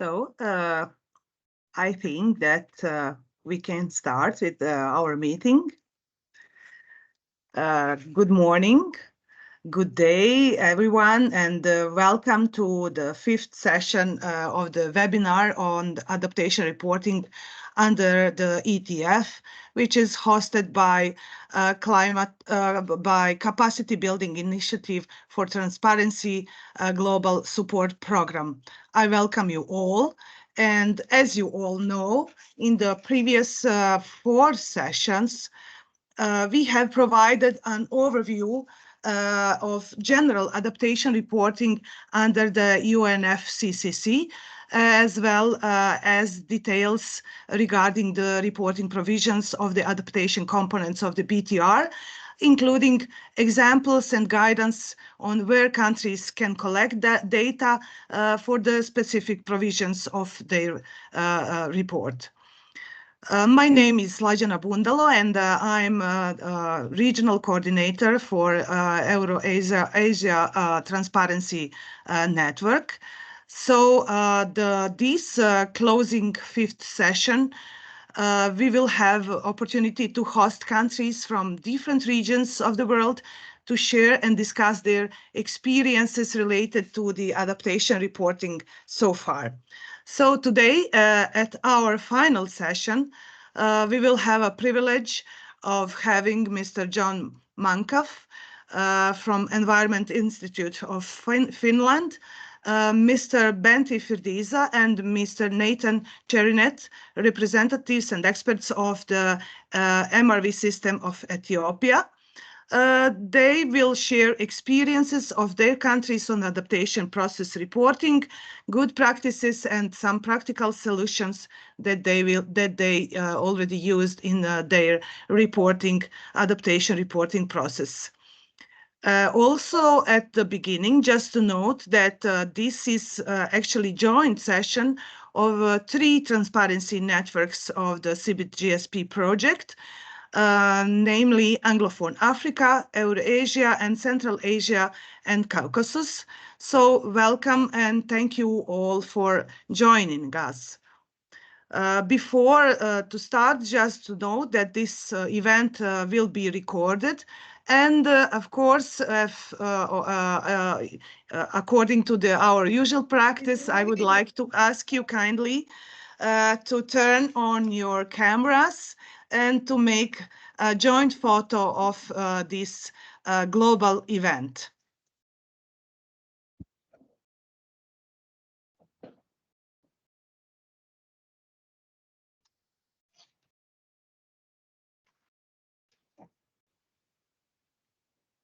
So I think that we can start with our meeting. Good morning, good day, everyone, and welcome to the fifth session of the webinar on the adaptation reporting under the ETF, which is hosted by by Capacity Building Initiative for Transparency Global Support Program. I welcome you all. And as you all know, in the previous 4 sessions, we have provided an overview of general adaptation reporting under the UNFCCC, as well as details regarding the reporting provisions of the adaptation components of the BTR, including examples and guidance on where countries can collect that data for the specific provisions of their report. My name is Slađana Bundalo, and I'm a regional coordinator for Euro-Asia Transparency Network. So this closing fifth session, we will have opportunity to host countries from different regions of the world to share and discuss their experiences related to the adaptation reporting so far. So today, at our final session, we will have a privilege of having Mr. John Mankoff from Environment Institute of Finland, Mr. Benti Firdiza and Mr. Nathan Cherinet, representatives and experts of the MRV system of Ethiopia. They will share experiences of their countries on adaptation process reporting, good practices, and some practical solutions that they already used in their adaptation reporting process. Also at the beginning, just to note that this is actually joint session of 3 transparency networks of the CBIT GSP project, namely Anglophone Africa, Eurasia, and Central Asia and Caucasus. So welcome and thank you all for joining us. Before to start, just to note that this event will be recorded. And of course, according to our usual practice, I would like to ask you kindly to turn on your cameras and to make a joint photo of this global event.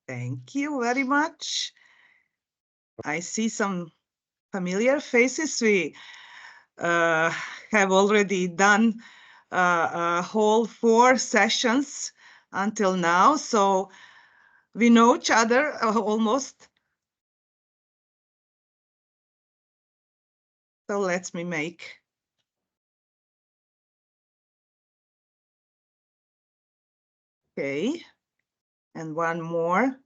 Thank you very much. I see some familiar faces. We have already done a whole 4 sessions until now, so we know each other almost. So let me make. Okay, and one more.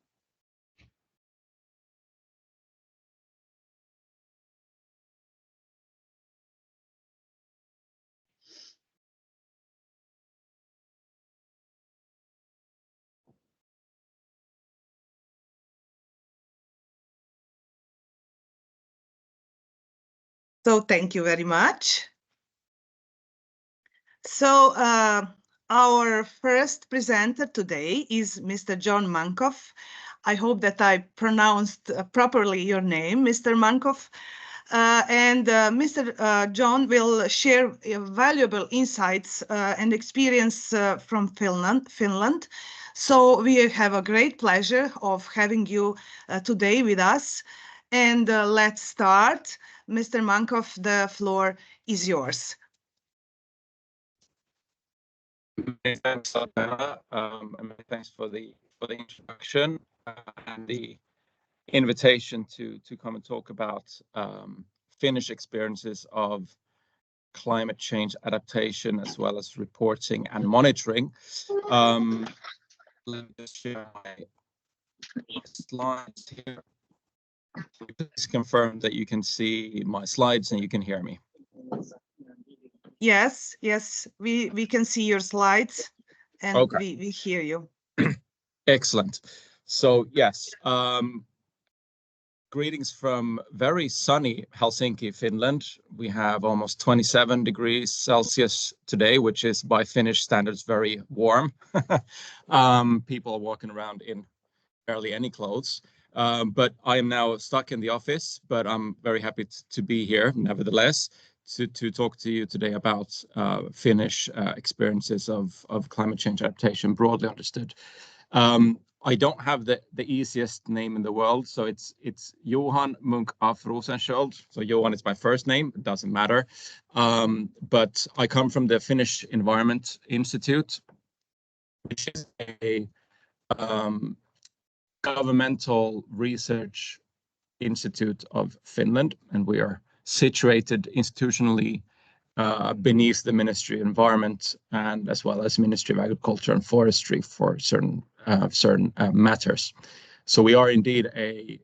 So thank you very much. So our first presenter today is Mr. John Mankoff. I hope that I pronounced properly your name, Mr. Mankoff. And Mr. John will share valuable insights and experience from Finland. So we have a great pleasure of having you today with us. And let's start. Mr. Mankoff, the floor is yours. Many thanks, Slađana, and many thanks for the introduction and the invitation to come and talk about Finnish experiences of climate change adaptation as well as reporting and monitoring. Let me just share my slides here. Please confirm that you can see my slides and you can hear me. Yes, yes, we can see your slides and Okay, we hear you. excellent. So yes, greetings from very sunny Helsinki, Finland. We have almost 27 degrees Celsius today, which is by Finnish standards very warm. People are walking around in barely any clothes. But I am now stuck in the office, but I'm very happy to be here nevertheless to talk to you today about Finnish experiences of climate change adaptation, broadly understood. I don't have the easiest name in the world, so it's Johan Munk af Rosensköld. So Johan is my first name, it doesn't matter. But I come from the Finnish Environment Institute, which is a um, governmental research institute of Finland, and we are situated institutionally beneath the Ministry of Environment and as well as Ministry of Agriculture and Forestry for certain matters. So we are indeed a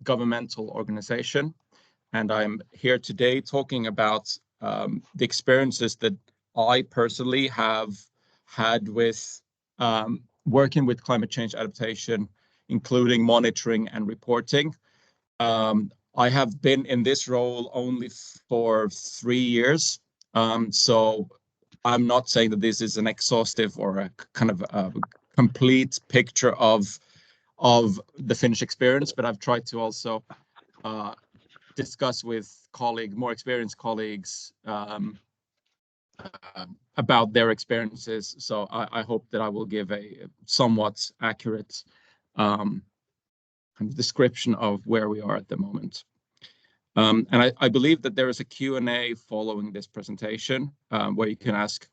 governmental organization, and I'm here today talking about the experiences that I personally have had with working with climate change adaptation, including monitoring and reporting. I have been in this role only for 3 years, so I'm not saying that this is an exhaustive or a kind of a complete picture of the Finnish experience, but I've tried to also discuss with more experienced colleagues about their experiences. So I hope that I will give a somewhat accurate description of where we are at the moment. And I believe that there is a Q&A following this presentation where you can ask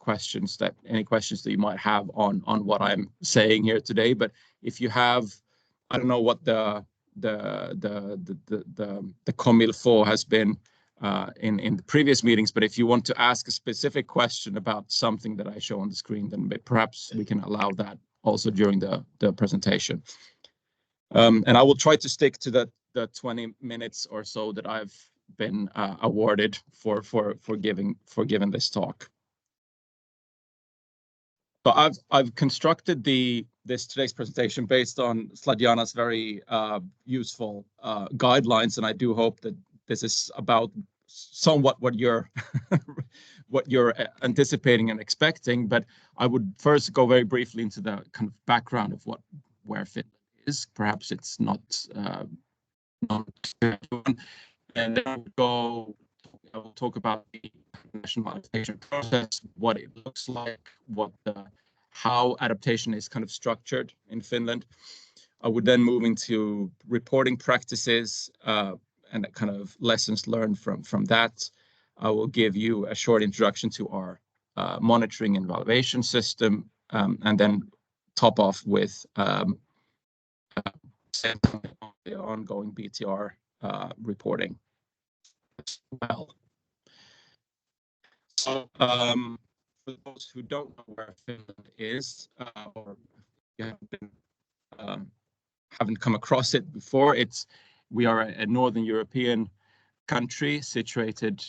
any questions that you might have on what I'm saying here today. But if you have, I don't know what the comme il faut has been in the previous meetings, but if you want to ask a specific question about something that I show on the screen, then perhaps we can allow that also during the presentation. And I will try to stick to the 20 minutes or so that I've been awarded for giving this talk. So I've constructed today's presentation based on Sladjana's very useful guidelines, and I do hope that this is about somewhat what you're what you're anticipating and expecting. But I would first go very briefly into the kind of background of where Finland is. Perhaps it's not and then I will talk about the national adaptation process, what it looks like, how adaptation is kind of structured in Finland. I would then move into reporting practices and kind of lessons learned from that. I will give you a short introduction to our monitoring and evaluation system, and then top off with the ongoing BTR reporting as well. So for those who don't know where Finland is, or you haven't come across it before, we are a Northern European country situated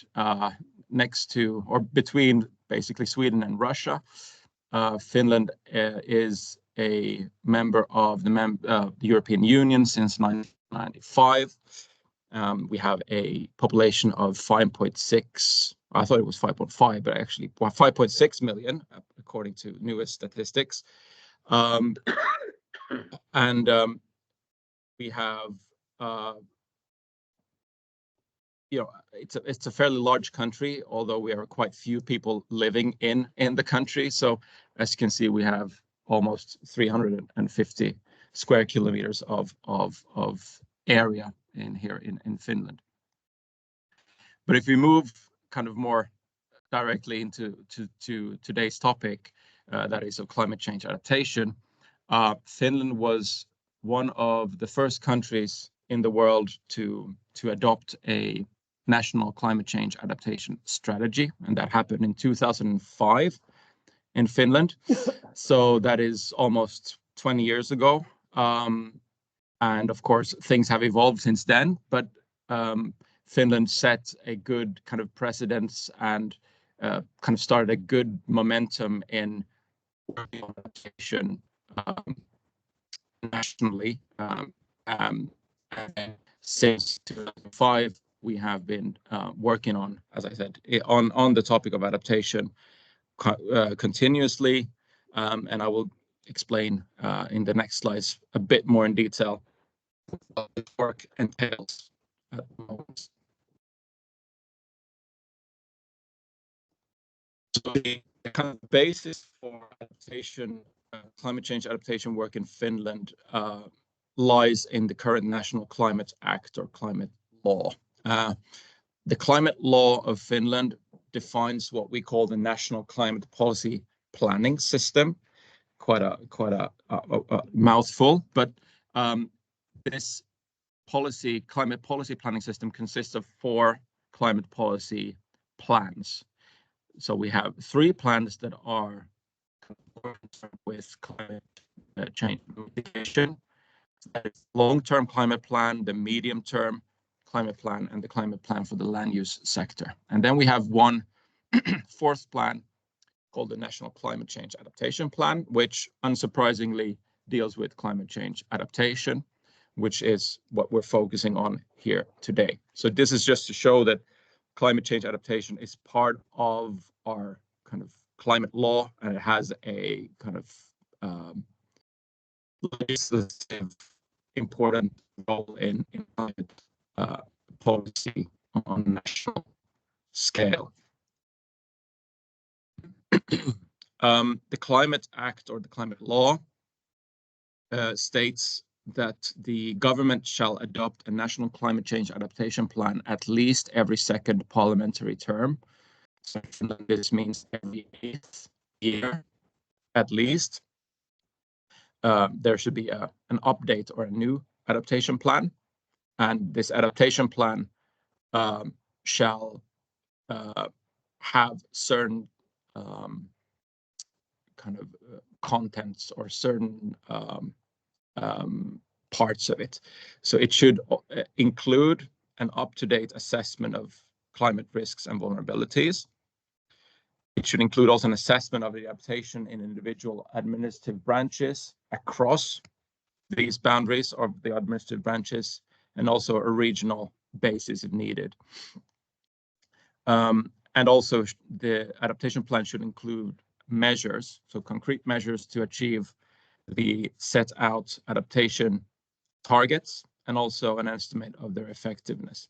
next to or between basically Sweden and Russia. Finland is a member of the European Union since 1995. We have a population of 5.6. I thought it was 5.5, but actually 5.6 million, according to newest statistics. And we have, it's a fairly large country, although we are quite few people living in the country. So as you can see, we have almost 350 square kilometers of area in Finland. But if we move kind of more directly into today's topic, that is of climate change adaptation, Finland was one of the first countries in the world to adopt a national climate change adaptation strategy, and that happened in 2005 in Finland. So that is almost 20 years ago. And of course, things have evolved since then, but Finland set a good kind of precedence and kind of started a good momentum in working on adaptation nationally. And since 2005, we have been working on, as I said, on the topic of adaptation continuously. And I will explain in the next slides a bit more in detail what this work entails at the moment. So the kind of basis for adaptation, climate change adaptation work in Finland lies in the current National Climate Act or climate law. The climate law of Finland defines what we call the national climate policy planning system. Quite a mouthful, but this climate policy planning system consists of 4 climate policy plans. So we have 3 plans that are with climate change mitigation. That is long-term climate plan, the medium-term climate plan, and the climate plan for the land use sector. And then we have one 4th plan called the National Climate Change Adaptation Plan, which unsurprisingly deals with climate change adaptation, which is what we're focusing on here today. So this is just to show that climate change adaptation is part of our kind of climate law, and it has a kind of legislative important role in climate policy on a national scale. The Climate Act or the climate law states that the government shall adopt a national climate change adaptation plan at least every 2nd parliamentary term. So this means every 8th year at least. There should be an update or a new adaptation plan, and this adaptation plan shall have certain kind of contents or certain parts of it. So it should include an up-to-date assessment of climate risks and vulnerabilities. It should include also an assessment of the adaptation in individual administrative branches across these boundaries of the administrative branches, and also a regional basis if needed. And also the adaptation plan should include measures, so concrete measures to achieve the set out adaptation targets, and also an estimate of their effectiveness.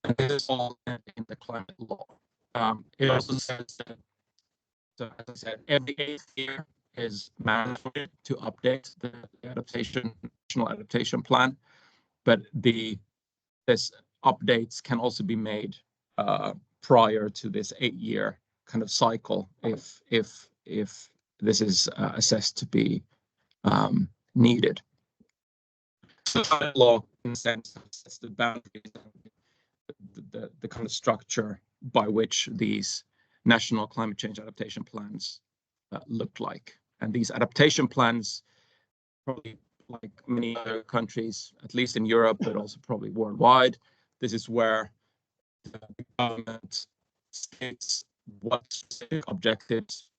And this is all in the climate law. It also says that, so as I said, every 8th year is mandatory to update the national adaptation plan, but this updates can also be made prior to this 8-year kind of cycle if this is assessed to be needed. So the law, in a sense, sets the boundaries, the kind of structure by which these national climate change adaptation plans look like. And these adaptation plans, probably like many other countries, at least in Europe, but also probably worldwide, this is where the government states what specific objectives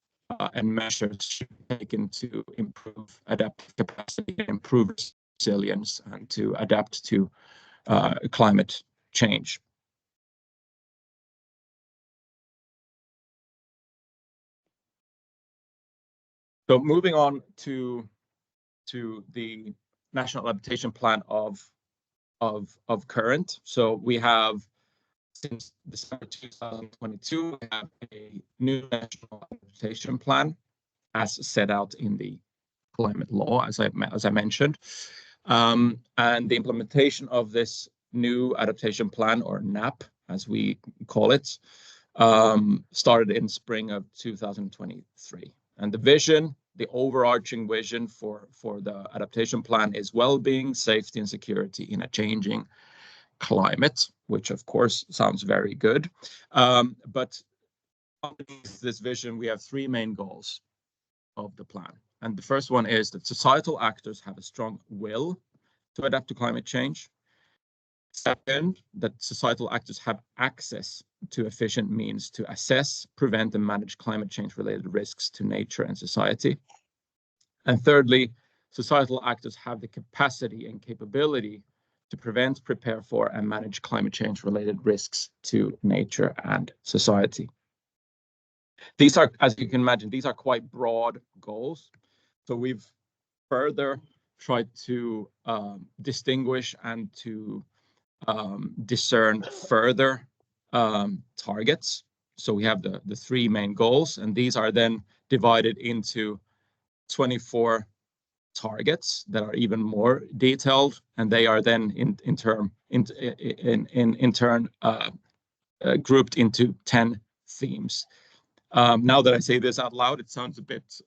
and measures should be taken to improve adaptive capacity, improve resilience, and to adapt to climate change. So moving on to the National Adaptation Plan of current. So we have, since December 2022, we have a new National Adaptation Plan as set out in the climate law, as I mentioned. And the implementation of this new adaptation plan, or NAP, as we call it, started in spring of 2023. And the vision, the overarching vision for the adaptation plan is well-being, safety, and security in a changing climate, which of course sounds very good. But underneath this vision, we have 3 main goals of the plan. And the first one is that societal actors have a strong will to adapt to climate change. Second, that societal actors have access to efficient means to assess, prevent, and manage climate change-related risks to nature and society. And thirdly, societal actors have the capacity and capability to prevent, prepare for, and manage climate change-related risks to nature and society. These are, as you can imagine, these are quite broad goals. So we've further tried to distinguish and to discern further targets. So we have the three main goals, and these are then divided into 24 targets that are even more detailed, and they are then in turn grouped into 10 themes. Now that I say this out loud, it sounds a bit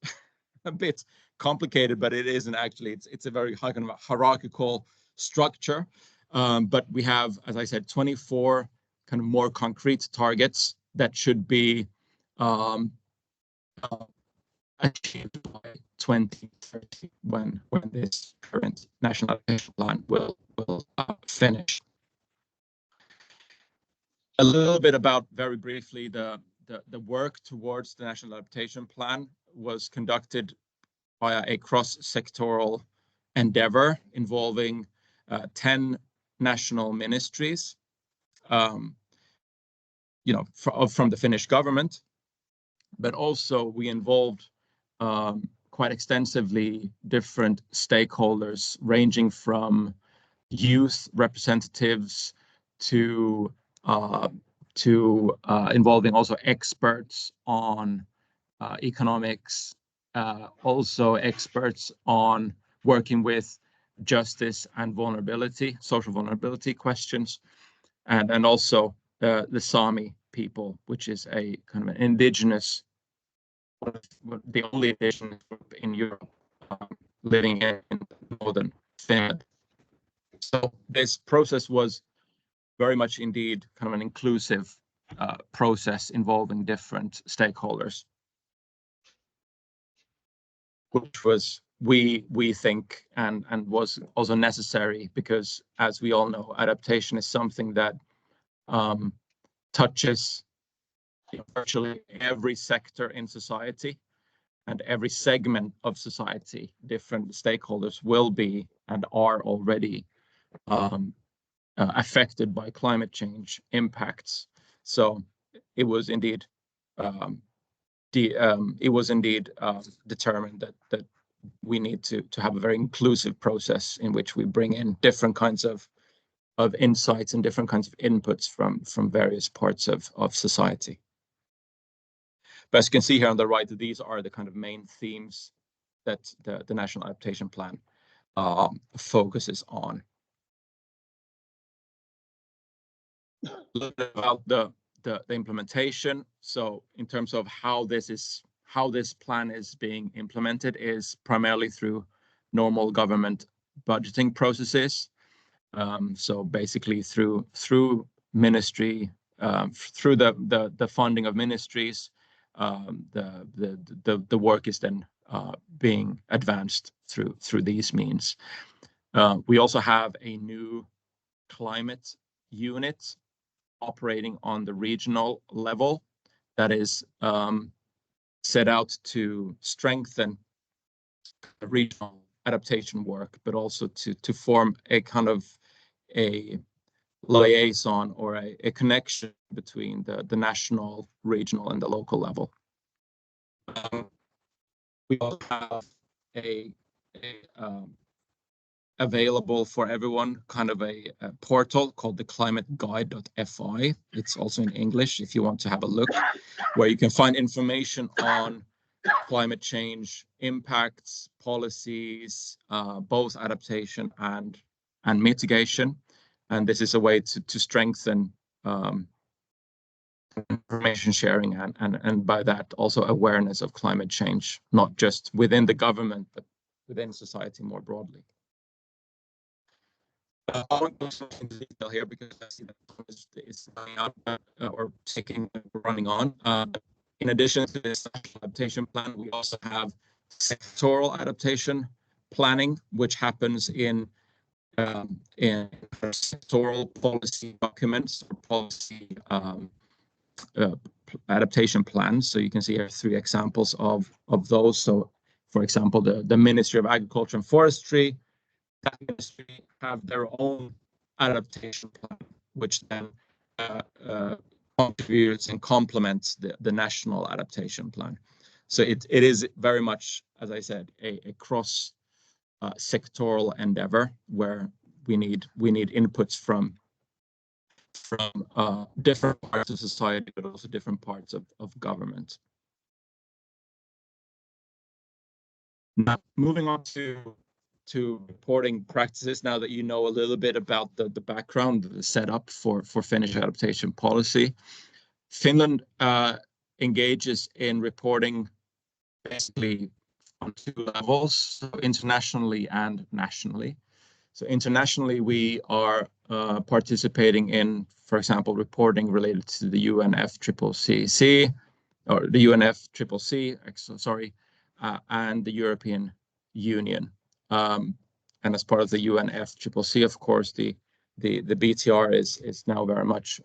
complicated, but it isn't actually. It's a very kind of a hierarchical structure. But we have, as I said, 24 kind of more concrete targets that should be achieved by 2030 when this current national adaptation plan will finish. A little bit about, very briefly, the work towards the national adaptation plan was conducted via a cross-sectoral endeavor involving 10 national ministries, from the Finnish government, but also we involved quite extensively different stakeholders, ranging from youth representatives to involving also experts on economics, also experts on working with justice and vulnerability, social vulnerability questions, and also the Sami people, which is a kind of an indigenous, the only indigenous group in Europe living in northern Finland. So this process was very much indeed kind of an inclusive process involving different stakeholders, which was, we think, and was also necessary, because, as we all know, adaptation is something that touches virtually every sector in society and every segment of society. Different stakeholders will be and are already affected by climate change impacts. So it was indeed determined that we need to have a very inclusive process in which we bring in different kinds of insights and different kinds of inputs from various parts of society. But as you can see here on the right, these are the kind of main themes that the National Adaptation Plan focuses on. A little bit about the implementation. So in terms of how this plan is being implemented, is primarily through normal government budgeting processes. So basically through ministry, through the funding of ministries, the work is then being advanced through these means. We also have a new climate unit operating on the regional level that is set out to strengthen regional adaptation work, but also to form a kind of a liaison or a connection between the national, regional, and the local level. We also have a available for everyone kind of a portal called the climateguide.fi. It's also in English if you want to have a look, where you can find information on climate change impacts, policies, both adaptation and mitigation. And this is a way to strengthen information sharing and by that also awareness of climate change, not just within the government, but within society more broadly. I won't go into detail here because I see that is running out or running on. In addition to this adaptation plan, we also have sectoral adaptation planning, which happens in in sectoral policy documents or policy adaptation plans. So you can see here 3 examples of those. So, for example, the Ministry of Agriculture and Forestry, that ministry have their own adaptation plan, which then contributes and complements the national adaptation plan. So it is very much, as I said, a cross sectoral endeavor where we need inputs from different parts of society, but also different parts of government. Now, moving on to reporting practices, now that you know a little bit about the background, the setup for Finnish adaptation policy, Finland engages in reporting basically on 2 levels, so internationally and nationally. So internationally, we are participating in, for example, reporting related to the UNFCCC, or the UNFCCC, sorry, and the European Union. And as part of the UNFCCC, of course, the BTR is now very much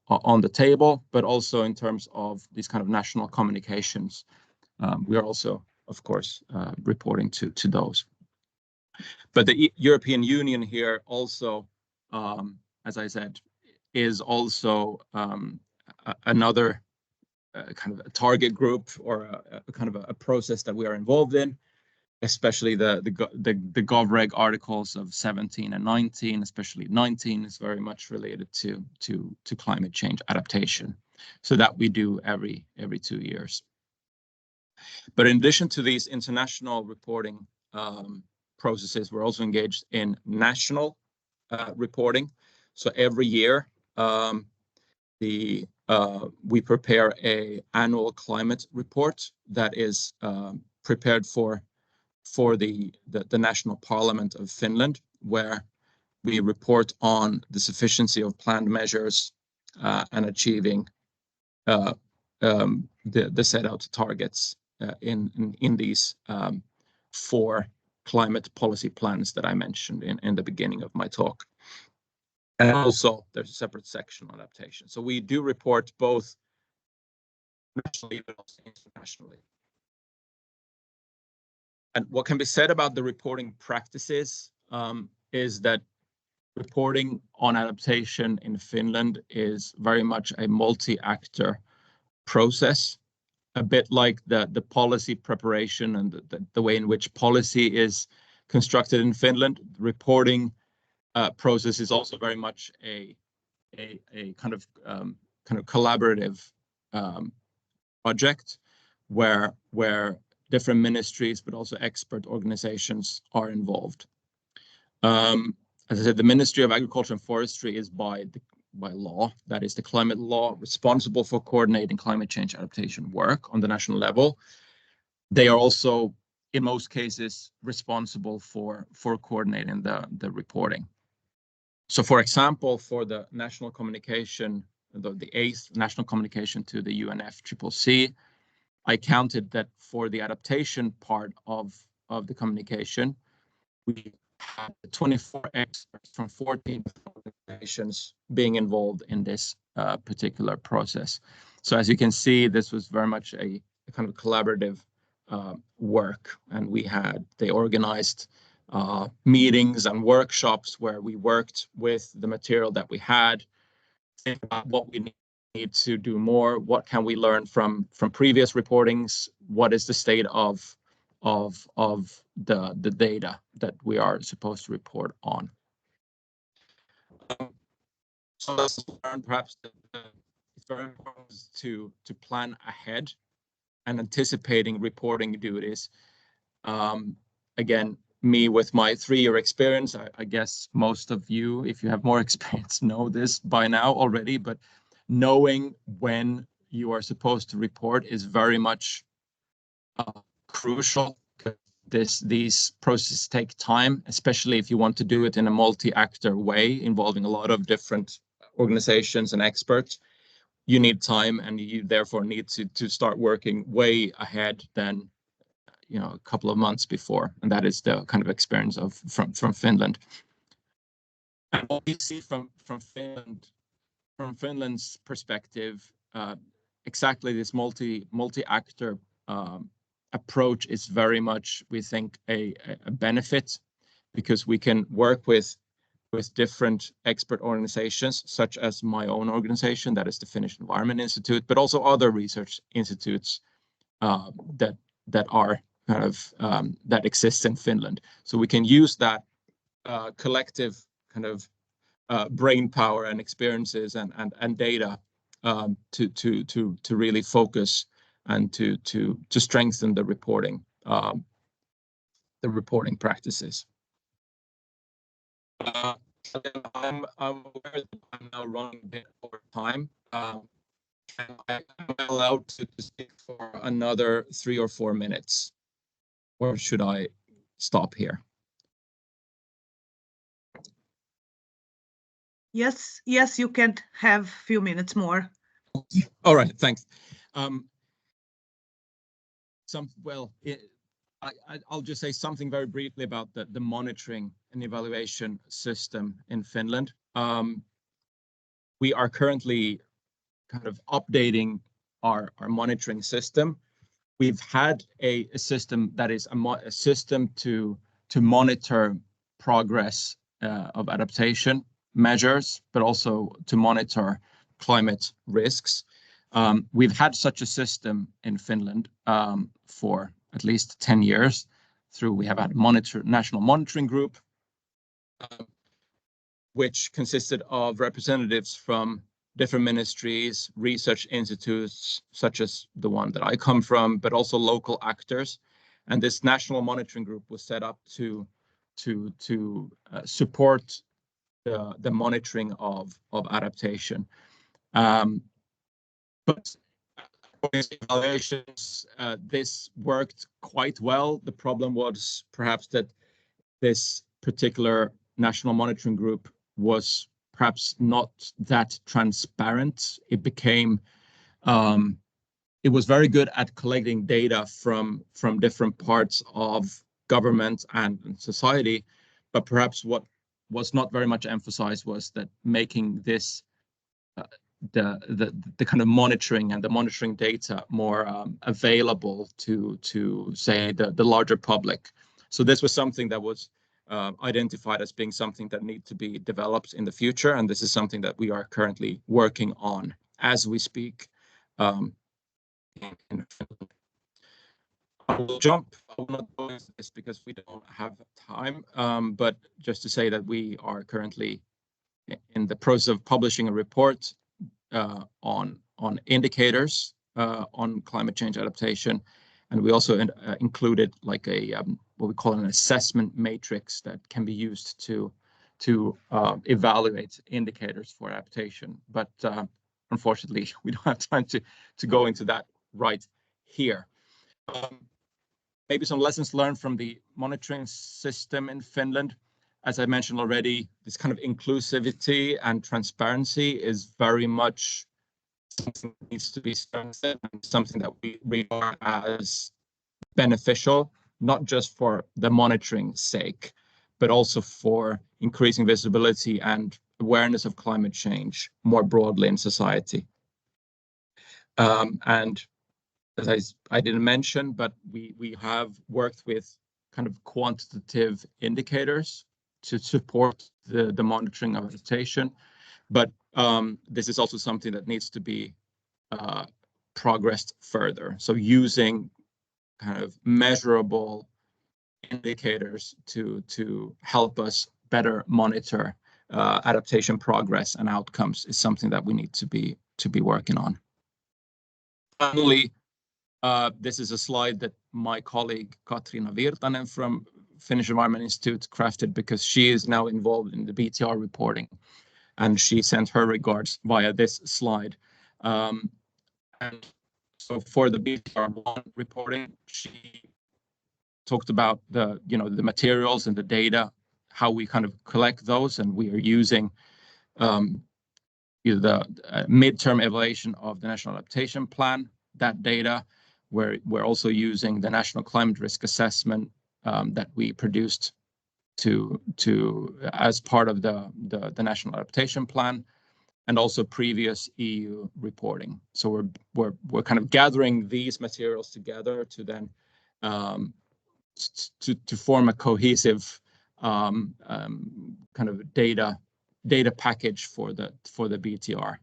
on the table, but also in terms of these kind of national communications, we are also, of course, reporting to those. But the European Union here also, as I said, is also another kind of a target group, or a kind of a process that we are involved in, especially the GovReg articles of 17 and 19, especially 19 is very much related to climate change adaptation. So that we do every 2 years. But in addition to these international reporting processes, we're also engaged in national reporting. So every year, we prepare an annual climate report that is prepared for the National Parliament of Finland, where we report on the sufficiency of planned measures and achieving the set out targets in these 4 climate policy plans that I mentioned in the beginning of my talk. And also there's a separate section on adaptation. So we do report both nationally but also internationally. And what can be said about the reporting practices is that reporting on adaptation in Finland is very much a multi-actor process, a bit like the policy preparation and the way in which policy is constructed in Finland. The reporting process is also very much a kind of collaborative project where different ministries but also expert organizations are involved. As I said, the Ministry of Agriculture and Forestry is by law, that is the climate law, responsible for coordinating climate change adaptation work on the national level. They are also, in most cases, responsible for coordinating the reporting. So, for example, for the national communication, the 8th national communication to the UNFCCC, I counted that for the adaptation part of the communication, we had 24 experts from 14 organizations being involved in this particular process. So as you can see, this was very much a kind of collaborative work, and they organized meetings and workshops where we worked with the material that we had, think about what we need to do more, what can we learn from previous reportings, what is the state of the data that we are supposed to report on. So let's learn perhaps that it's very important to plan ahead and anticipating reporting duties. Again, me with my 3-year experience, I guess most of you, if you have more experience, know this by now already, but knowing when you are supposed to report is very much crucial. These processes take time, especially if you want to do it in a multi-actor way involving a lot of different organizations and experts. You need time, and you therefore need to start working way ahead than a couple of months before, and that is the kind of experience from Finland. And what we see from Finland's perspective, exactly this multi-actor approach is very much, we think, a benefit, because we can work with different expert organizations, such as my own organization, that is the Finnish Environment Institute, but also other research institutes that are kind of that exist in Finland. So we can use that collective kind of brain power and experiences and data to really focus and to strengthen the reporting practices. I'm aware that I'm now running a bit over time. Am I allowed to speak for another 3 or 4 minutes, or should I stop here? Yes, you can have a few minutes more. All right, thanks. I'll just say something very briefly about the monitoring and evaluation system in Finland. We are currently kind of updating our monitoring system. We've had a system that is a system to monitor progress of adaptation measures, but also to monitor climate risks. We've had such a system in Finland for at least 10 years. We have had national monitoring group, which consisted of representatives from different ministries, research institutes, such as the one that I come from, but also local actors. And this national monitoring group was set up to support the monitoring of adaptation. But evaluations, this worked quite well. The problem was perhaps that this particular national monitoring group was perhaps not that transparent. It became, it was very good at collecting data from different parts of government and society, but perhaps what was not very much emphasized was that making this the kind of monitoring and the monitoring data more available to say the larger public. So this was something that was identified as being something that needs to be developed in the future, and this is something that we are currently working on as we speak. I will not go into this because we don't have time, but just to say that we are currently in the process of publishing a report on indicators on climate change adaptation, and we also included like a what we call an assessment matrix that can be used to evaluate indicators for adaptation. But unfortunately, we don't have time to go into that right here. Maybe some lessons learned from the monitoring system in Finland. As I mentioned already, this kind of inclusivity and transparency is very much something that needs to be strengthened and something that we regard as beneficial, not just for the monitoring sake, but also for increasing visibility and awareness of climate change more broadly in society. And as I didn't mention, but we have worked with kind of quantitative indicators to support the monitoring of adaptation. But this is also something that needs to be progressed further. So using kind of measurable indicators to help us better monitor adaptation progress and outcomes is something that we need to be working on. Finally, this is a slide that my colleague Katriina Virtanen from Finnish Environment Institute crafted because she is now involved in the BTR reporting, and she sent her regards via this slide. And so for the BTR1 reporting, she talked about the materials and the data, how we kind of collect those, and we are using the midterm evaluation of the National Adaptation Plan, that data. We're also using the National Climate Risk Assessment that we produced as part of the national adaptation plan, and also previous EU reporting. So we're kind of gathering these materials together to then to form a cohesive kind of data package for the BTR.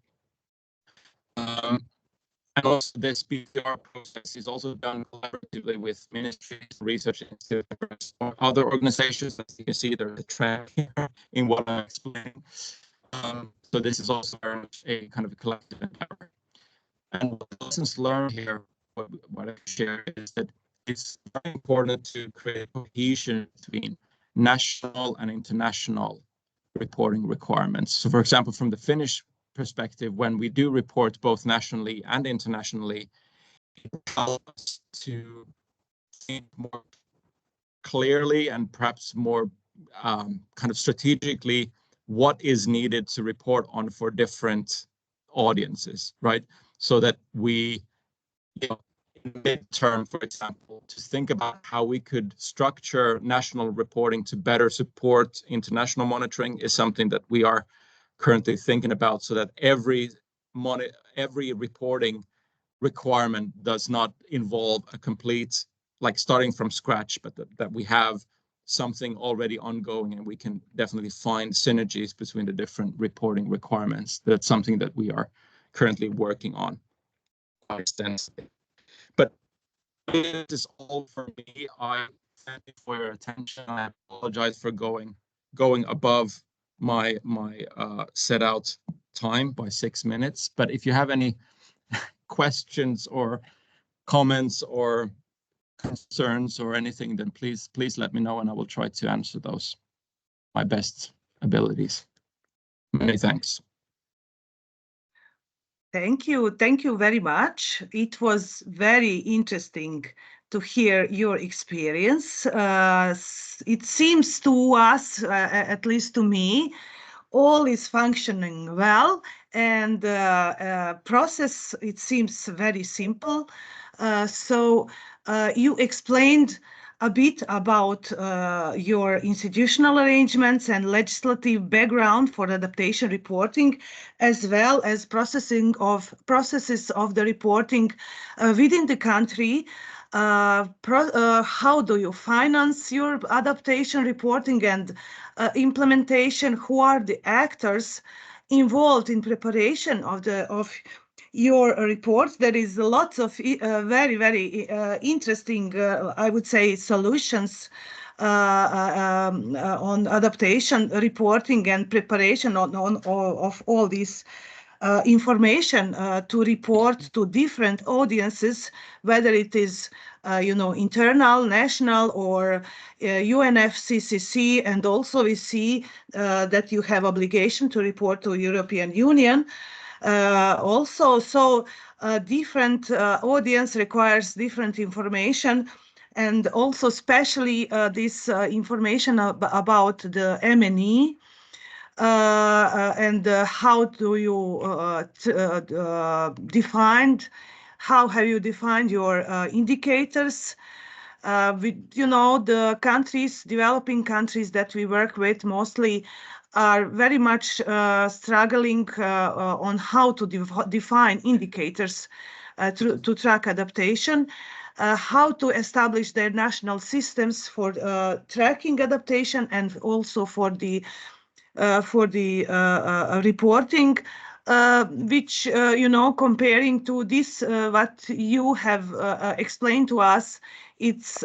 And also this BTR process is also done collaboratively with ministries, research institutes, or other organizations. As you can see, there's a trend here in what I'm explaining. So this is also very much a kind of a collective endeavor. And the lessons learned here, what I share is that it's very important to create cohesion between national and international reporting requirements. So for example, from the Finnish perspective, when we do report both nationally and internationally, it helps us to think more clearly and perhaps more kind of strategically what is needed to report on for different audiences, right? So that we, you know, in midterm, for example, to think about how we could structure national reporting to better support international monitoring is something that we are currently thinking about, so that every reporting requirement does not involve a complete, like starting from scratch, but that we have something already ongoing and we can definitely find synergies between the different reporting requirements. That's something that we are currently working on quite extensively. But this is all for me. I thank you for your attention. I apologize for going above my set out time by 6 minutes. But if you have any questions or comments or concerns or anything, then please let me know and I will try to answer those my best abilities. Many thanks. Thank you very much. It was very interesting to hear your experience. It seems to us, at least to me, all is functioning well, and process, it seems very simple. So you explained a bit about your institutional arrangements and legislative background for adaptation reporting, as well as processes of the reporting within the country. How do you finance your adaptation reporting and implementation? Who are the actors involved in preparation of your reports? There is lots of very interesting, I would say, solutions on adaptation reporting and preparation of all this information to report to different audiences, whether it is internal, national, or UNFCCC, and also we see that you have obligation to report to European Union. Also, so different audience requires different information, and also especially this information about the MNE. And how do you how have you defined your indicators? The developing countries that we work with mostly are very much struggling on how to define indicators to track adaptation, how to establish their national systems for tracking adaptation, and also for the reporting, which, comparing to this, what you have explained to us, it's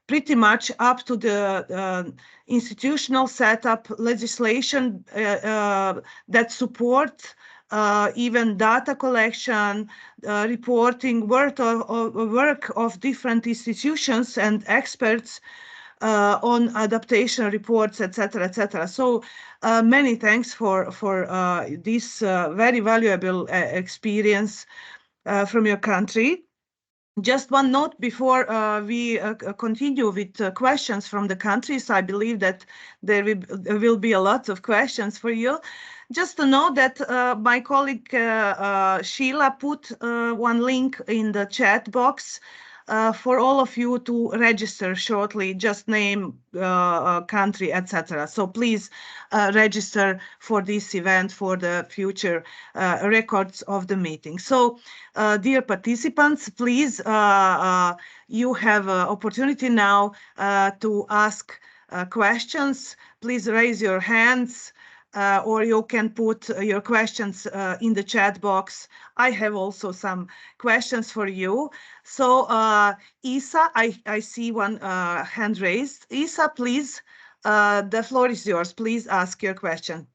pretty much up to the institutional setup, legislation that support even data collection, reporting, work of different institutions and experts on adaptation reports, etc., etc. So many thanks for this very valuable experience from your country. Just one note before we continue with questions from the countries. I believe that there will be a lot of questions for you. Just to know that my colleague Sheila put one link in the chat box for all of you to register shortly, just name, country, etc. So please register for this event for the future records of the meeting. So dear participants, please, you have an opportunity now to ask questions. Please raise your hands. Or you can put your questions in the chat box. I have also some questions for you. So Isa, I see one hand raised. Isa, please, the floor is yours. Please ask your question.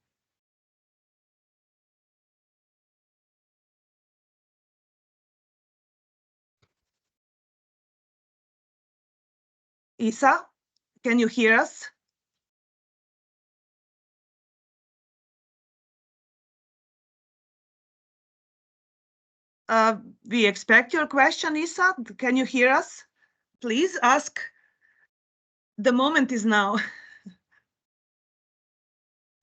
Isa, can you hear us? We expect your question, Isa. Can you hear us? Please ask. The moment is now.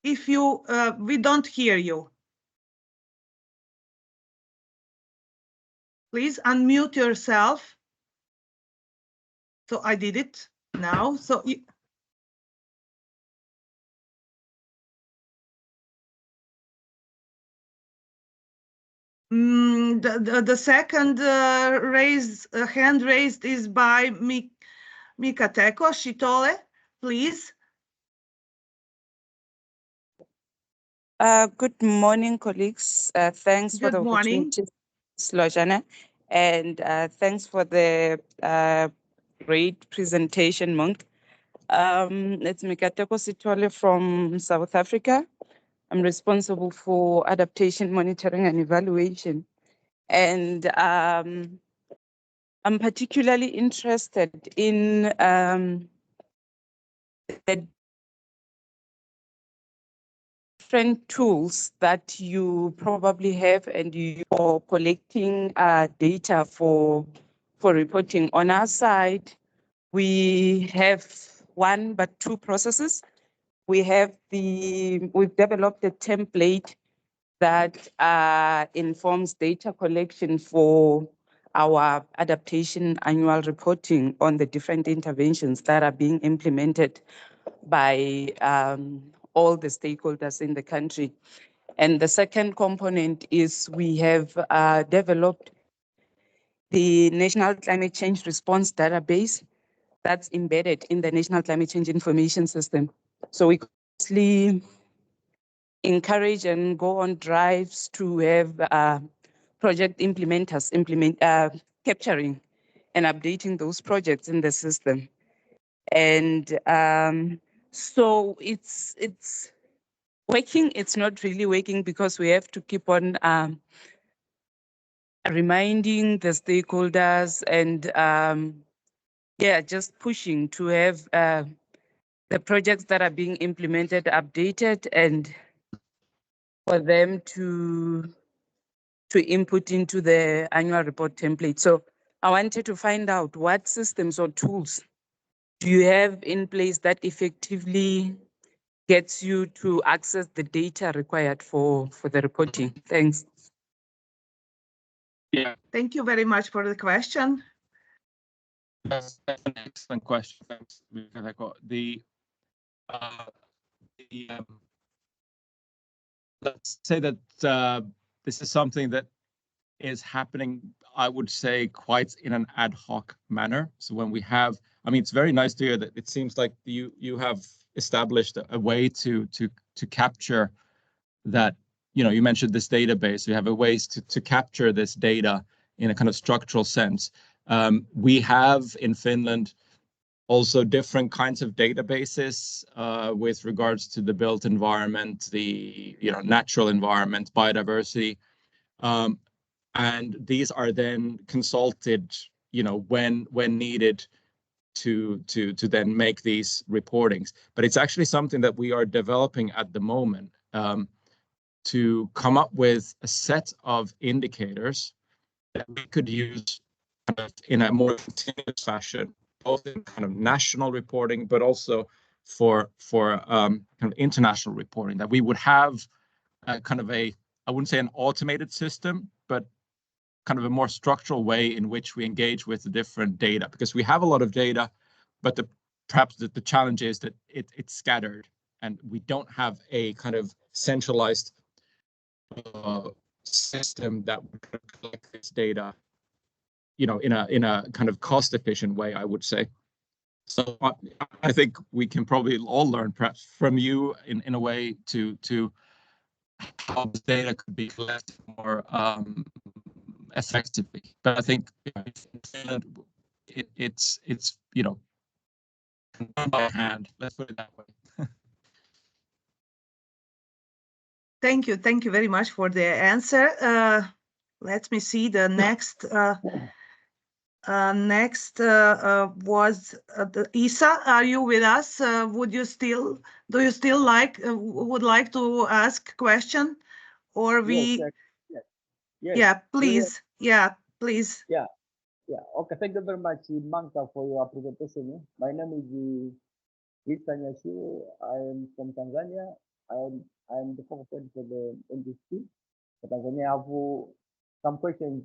If you, we don't hear you. Please unmute yourself. So I did it now. So the second hand raised is by Mikateko Shitole, please. Good morning, colleagues. Thanks for the opportunity, Slojana, and thanks for the great presentation, Monk. It's Mikateko Sitole from South Africa. I'm responsible for adaptation monitoring and evaluation. And I'm particularly interested in the different tools that you probably have and you're collecting data for reporting. On our side, we have one but two processes. We've developed a template that informs data collection for our adaptation annual reporting on the different interventions that are being implemented by all the stakeholders in the country. And the second component is we have developed the National Climate Change Response Database that's embedded in the National Climate Change Information System. So we constantly encourage and go on drives to have project implementers capturing and updating those projects in the system. And so it's working. It's not really working because we have to keep on reminding the stakeholders and just pushing to have the projects that are being implemented updated and for them to input into the annual report template. So I wanted to find out what systems or tools do you have in place that effectively gets you to access the data required for the reporting. Thanks. Yeah, Thank you very much for the question. that's an excellent question. Thanks, Mikateko. Let's say that this is something that is happening, I would say, quite in an ad hoc manner. So when we have, I mean, it's very nice to hear that it seems like you have established a way to capture that. You know, you mentioned this database. You have a ways to capture this data in a kind of structural sense. We have in Finland also different kinds of databases with regards to the built environment, the natural environment, biodiversity. And these are then consulted, when needed to then make these reportings. But it's actually something that we are developing at the moment to come up with a set of indicators that we could use kind of in a more continuous fashion, both in kind of national reporting, but also for kind of international reporting, that we would have kind of I wouldn't say an automated system, but kind of a more structural way in which we engage with the different data, because we have a lot of data, but perhaps the challenge is that it's scattered, and we don't have a kind of centralized system that would collect this data, you know, in a kind of cost-efficient way, I would say. So I think we can probably all learn, perhaps from you, in a way to how this data could be collected more effectively. But I think it's you know, done by hand. Let's put it that way. Thank you very much for the answer. Let me see the next. Next was Isa. Are you with us? Do you still would like to ask question, or we? Yes, yes. Yeah, please. Yeah, please. Yeah. Okay. Thank you very much, Manka, for your presentation. My name is Isa Nyashu. I am from Tanzania. I am the spokesperson for the NDC for Tanzania. I have some questions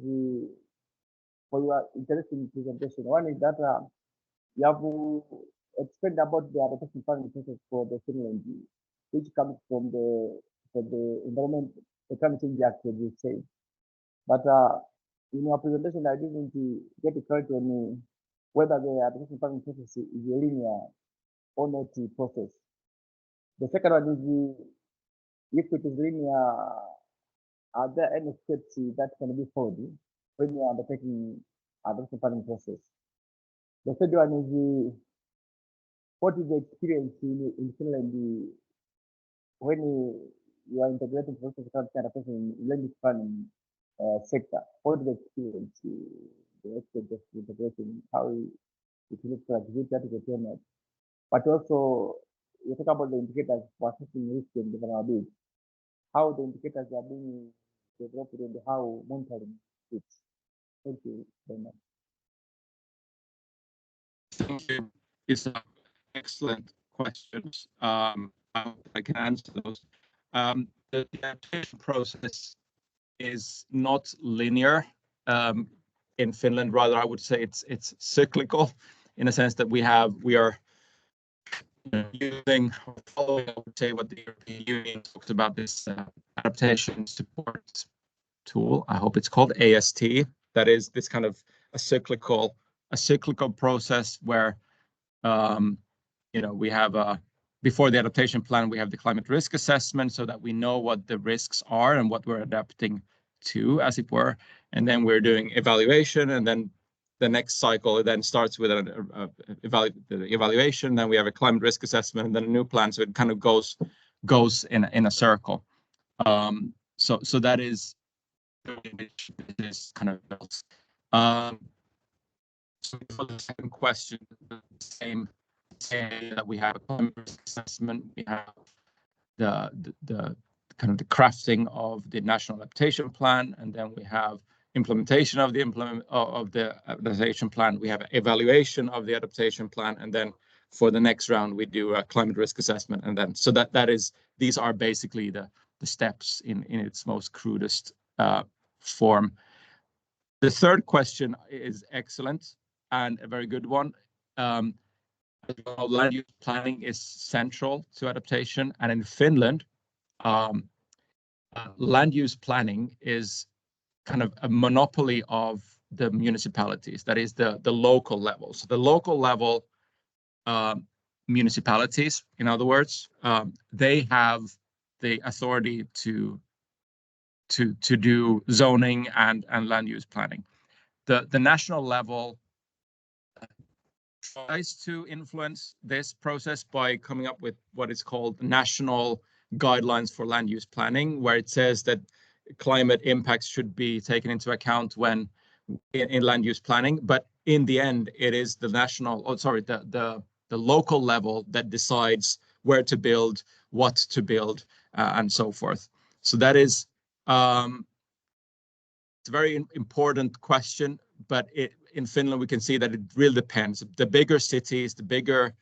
for your interesting presentation. One is that you have explained about the adaptation planning process for the Finland, which comes from the environment, the climate change act, as you say. But in your presentation, I didn't get it correct on whether the adaptation planning process is a linear or not process. The second one is if it is linear, are there any steps that can be followed when you are undertaking adaptation planning process? The third one is what is the experience in Finland when you are integrating process adaptation in land planning sector? What is the experience, the extent of integration, how it looks like, is it that is a but also you talk about the indicators for assessing risk and vulnerability, how the indicators are being developed and how monitoring it. Thank you very much. Thank you. It's excellent questions. I hope I can answer those. The adaptation process is not linear in Finland. Rather, I would say it's cyclical, in a sense that we are using or following, I would say, what the European Union talks about, this adaptation support tool. I hope it's called AST. That is this kind of a cyclical process where you know, we have before the adaptation plan, we have the climate risk assessment, so that we know what the risks are and what we're adapting to, as it were. And then we're doing evaluation, and then the next cycle then starts with the evaluation. Then we have a climate risk assessment, and then a new plan. So it kind of goes in a circle. So that is kind of built. So for the second question, the same that we have a climate risk assessment, we have the kind of the crafting of the national adaptation plan, and then we have implementation of the adaptation plan. We have evaluation of the adaptation plan, and then for the next round we do a climate risk assessment, and then so that is these are basically the steps in its most crudest form. The third question is excellent and a very good one. Land use planning is central to adaptation, and in Finland, land use planning is kind of a monopoly of the municipalities. That is the local level. So the local level municipalities, in other words, they have the authority to do zoning and land use planning. The national level tries to influence this process by coming up with what is called national guidelines for land use planning, where it says that climate impacts should be taken into account when in land use planning. But in the end, it is the the local level that decides where to build, what to build, and so forth. So that is it's a very important question, but in Finland, we can see that it really depends. The bigger cities, the bigger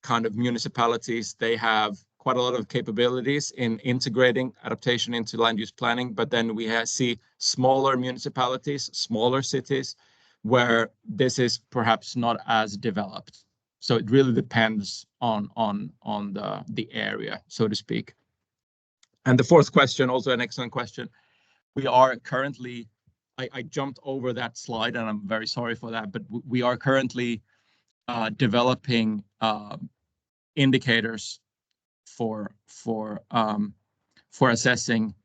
kind of municipalities, they have quite a lot of capabilities in integrating adaptation into land use planning, but then we see smaller municipalities, smaller cities, where this is perhaps not as developed. So it really depends on the area, so to speak. And the fourth question, also an excellent question. We are currently, I jumped over that slide, and I'm very sorry for that, but we are currently developing indicators for assessing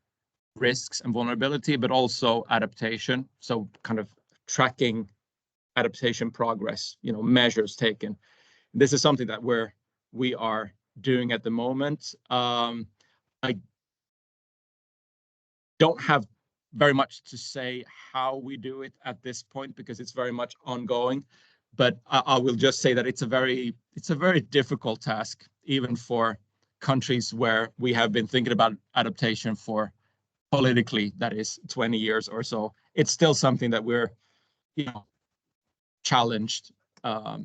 risks and vulnerability, but also adaptation. So kind of tracking adaptation progress, measures taken. This is something that we are doing at the moment. I don't have very much to say how we do it at this point because it's very much ongoing. But I will just say that it's a very difficult task, even for countries where we have been thinking about adaptation for politically, that is 20 years or so. It's still something that we're, challenged. I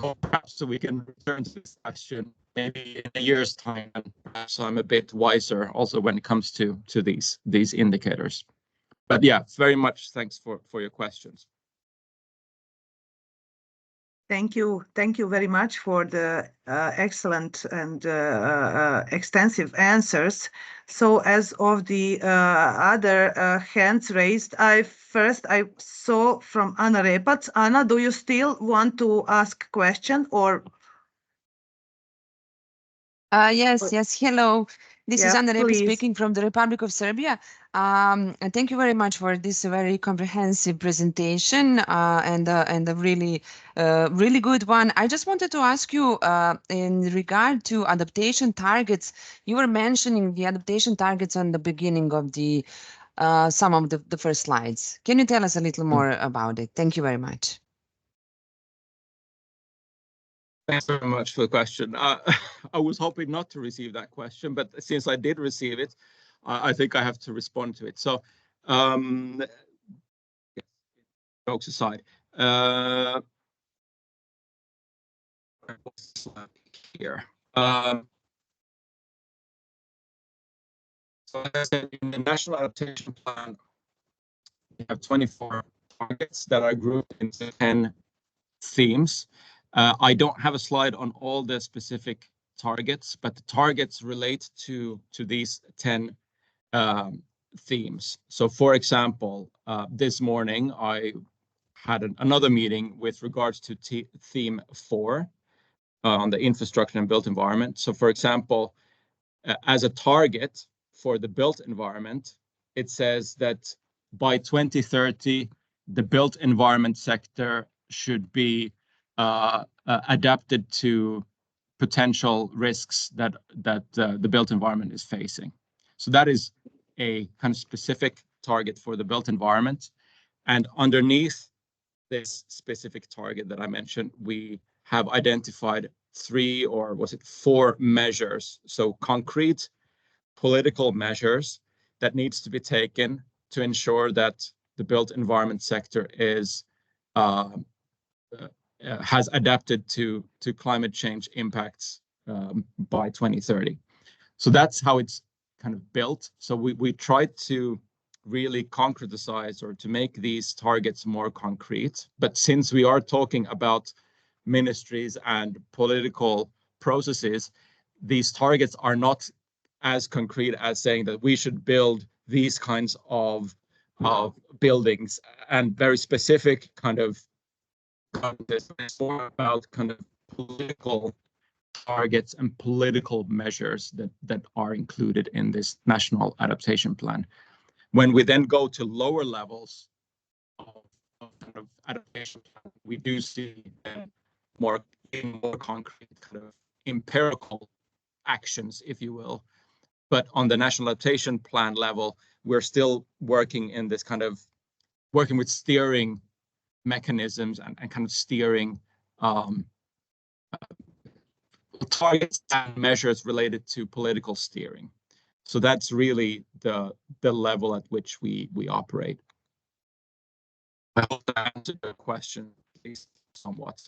hope perhaps we can return to this question maybe in a year's time, and perhaps I'm a bit wiser also when it comes to these indicators. But yeah, very much thanks for your questions. Thank you very much for the excellent and extensive answers. So as of the other hands raised, I saw from Anna Repac. Anna, do you still want to ask a question or? Yes. Hello. This is Anna Repac please. speaking from the Republic of Serbia. And thank you very much for this very comprehensive presentation and a really good one. I just wanted to ask you in regard to adaptation targets. You were mentioning the adaptation targets on the beginning of the some of the first slides. Can you tell us a little more about it? Thank you very much. Thanks very much for the question. I was hoping not to receive that question, but since I did receive it, I think I have to respond to it. So, jokes aside, here. So as I said, in the National Adaptation Plan, we have 24 targets that are grouped into 10 themes. I don't have a slide on all the specific targets, but the targets relate to these 10 themes. So for example, this morning I had another meeting with regards to theme 4 on the infrastructure and built environment. So for example, as a target for the built environment, it says that by 2030, the built environment sector should be adapted to potential risks that the built environment is facing. So that is a kind of specific target for the built environment. And underneath this specific target that I mentioned, we have identified 3 or was it 4 measures. So concrete political measures that needs to be taken to ensure that the built environment sector is has adapted to climate change impacts by 2030. So that's how it's kind of built. So we tried to really concretize or to make these targets more concrete. But since we are talking about ministries and political processes, these targets are not as concrete as saying that we should build these kinds of buildings, and very specific kind of context. It's more about kind of political targets and political measures that are included in this national adaptation plan. When we then go to lower levels of kind of adaptation plan, we do see more concrete kind of empirical actions, if you will. But on the national adaptation plan level, we're still working in this kind of working with steering mechanisms and kind of steering targets and measures related to political steering. So that's really the level at which we operate. I hope that answered the question at least somewhat.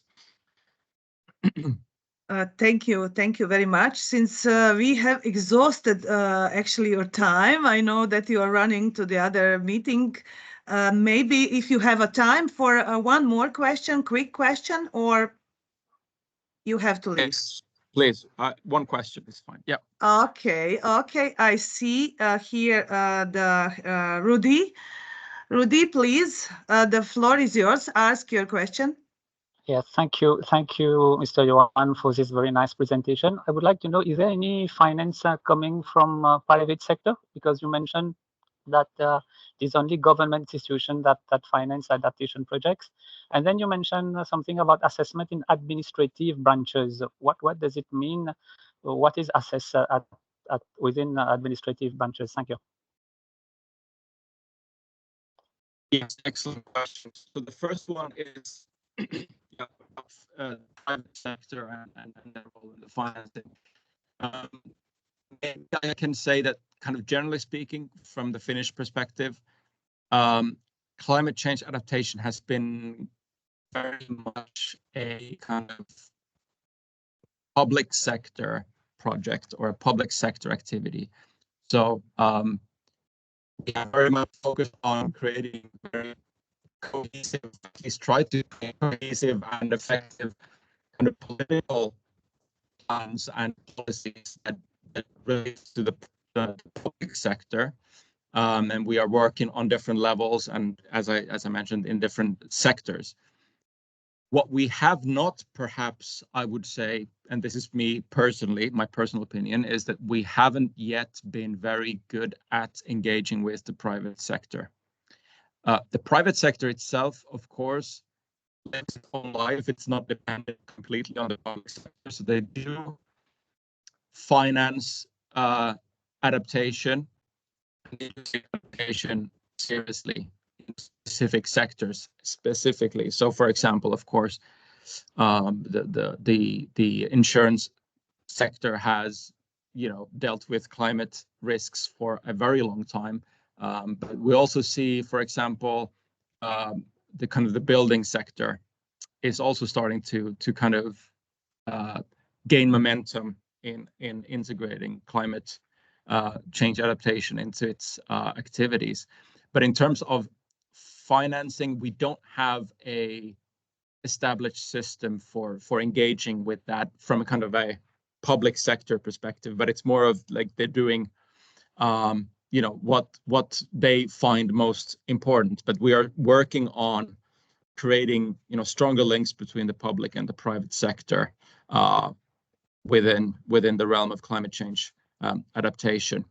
Thank you very much. Since we have exhausted actually your time, I know that you are running to the other meeting. Maybe if you have a time for one more question, quick question, or you have to leave. Yes, please. One question is fine. Yeah. Okay, I see here Rudy. Rudy, please, the floor is yours. Ask your question. Yes, thank you, Mr. Johan, for this very nice presentation. I would like to know, is there any finance coming from private sector? Because you mentioned that there's only government institution that finance adaptation projects, and then you mentioned something about assessment in administrative branches. What does it mean? What is assess within administrative branches? Thank you. Yes, excellent questions. So the first one is yeah, about private sector and their role in the financing. And I can say that kind of generally speaking, from the Finnish perspective, climate change adaptation has been very much a kind of public sector project or a public sector activity. So we are very much focused on creating very cohesive, at least try to create cohesive and effective kind of political plans and policies that relate to the public sector. And we are working on different levels and, as I mentioned, in different sectors. What we have not, perhaps, I would say, and this is me personally, my personal opinion, is that we haven't yet been very good at engaging with the private sector. The private sector itself, of course, lives its own life. It's not dependent completely on the public sector. So they do finance adaptation seriously in specific sectors specifically. So, for example, of course, the insurance sector has, dealt with climate risks for a very long time. But we also see, for example, the building sector is also starting to kind of gain momentum in integrating climate change adaptation into its activities. But in terms of financing, we don't have a established system for engaging with that from a kind of a public sector perspective. But it's more of like they're doing what they find most important. But we are working on creating stronger links between the public and the private sector within the realm of climate change adaptation.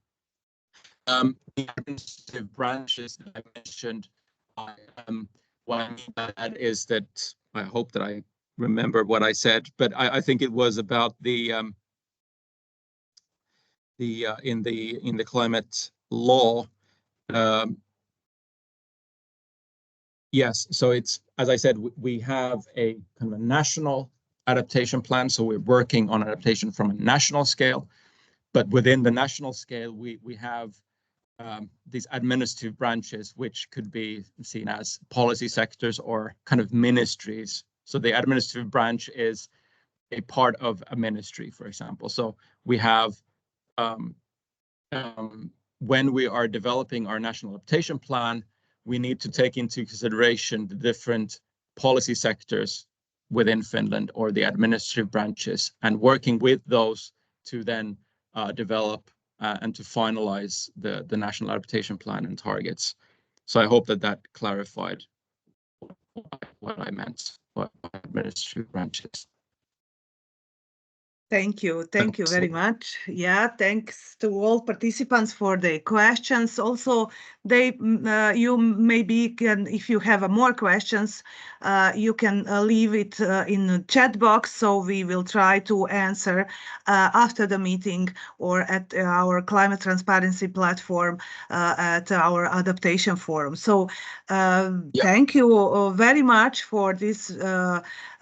The administrative branches that I mentioned, what I mean by that is that I hope that I remember what I said, but I think it was about the in the climate law. Yes, so it's, as I said, we have a kind of a national adaptation plan. So we're working on adaptation from a national scale, but within the national scale, we have these administrative branches, which could be seen as policy sectors or kind of ministries. So the administrative branch is a part of a ministry, for example. So we have, when we are developing our national adaptation plan, we need to take into consideration the different policy sectors within Finland or the administrative branches, and working with those to then develop and to finalize the national adaptation plan and targets. So I hope that clarified what I meant by administrative branches. Thank you very much. Yeah, thanks to all participants for the questions. Also, you maybe can, if you have more questions, you can leave it in the chat box. So we will try to answer after the meeting or at our climate transparency platform at our adaptation forum. So thank you very much for this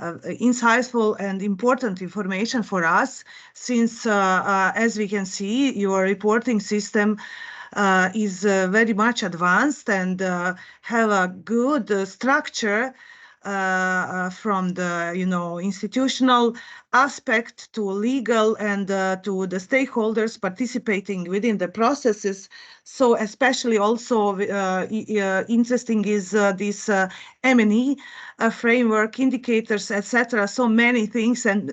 insightful and important information for us, since as we can see, your reporting system is very much advanced and have a good structure from the institutional aspect to legal and to the stakeholders participating within the processes. So especially also interesting is this M&E framework, indicators, etc. So many things, and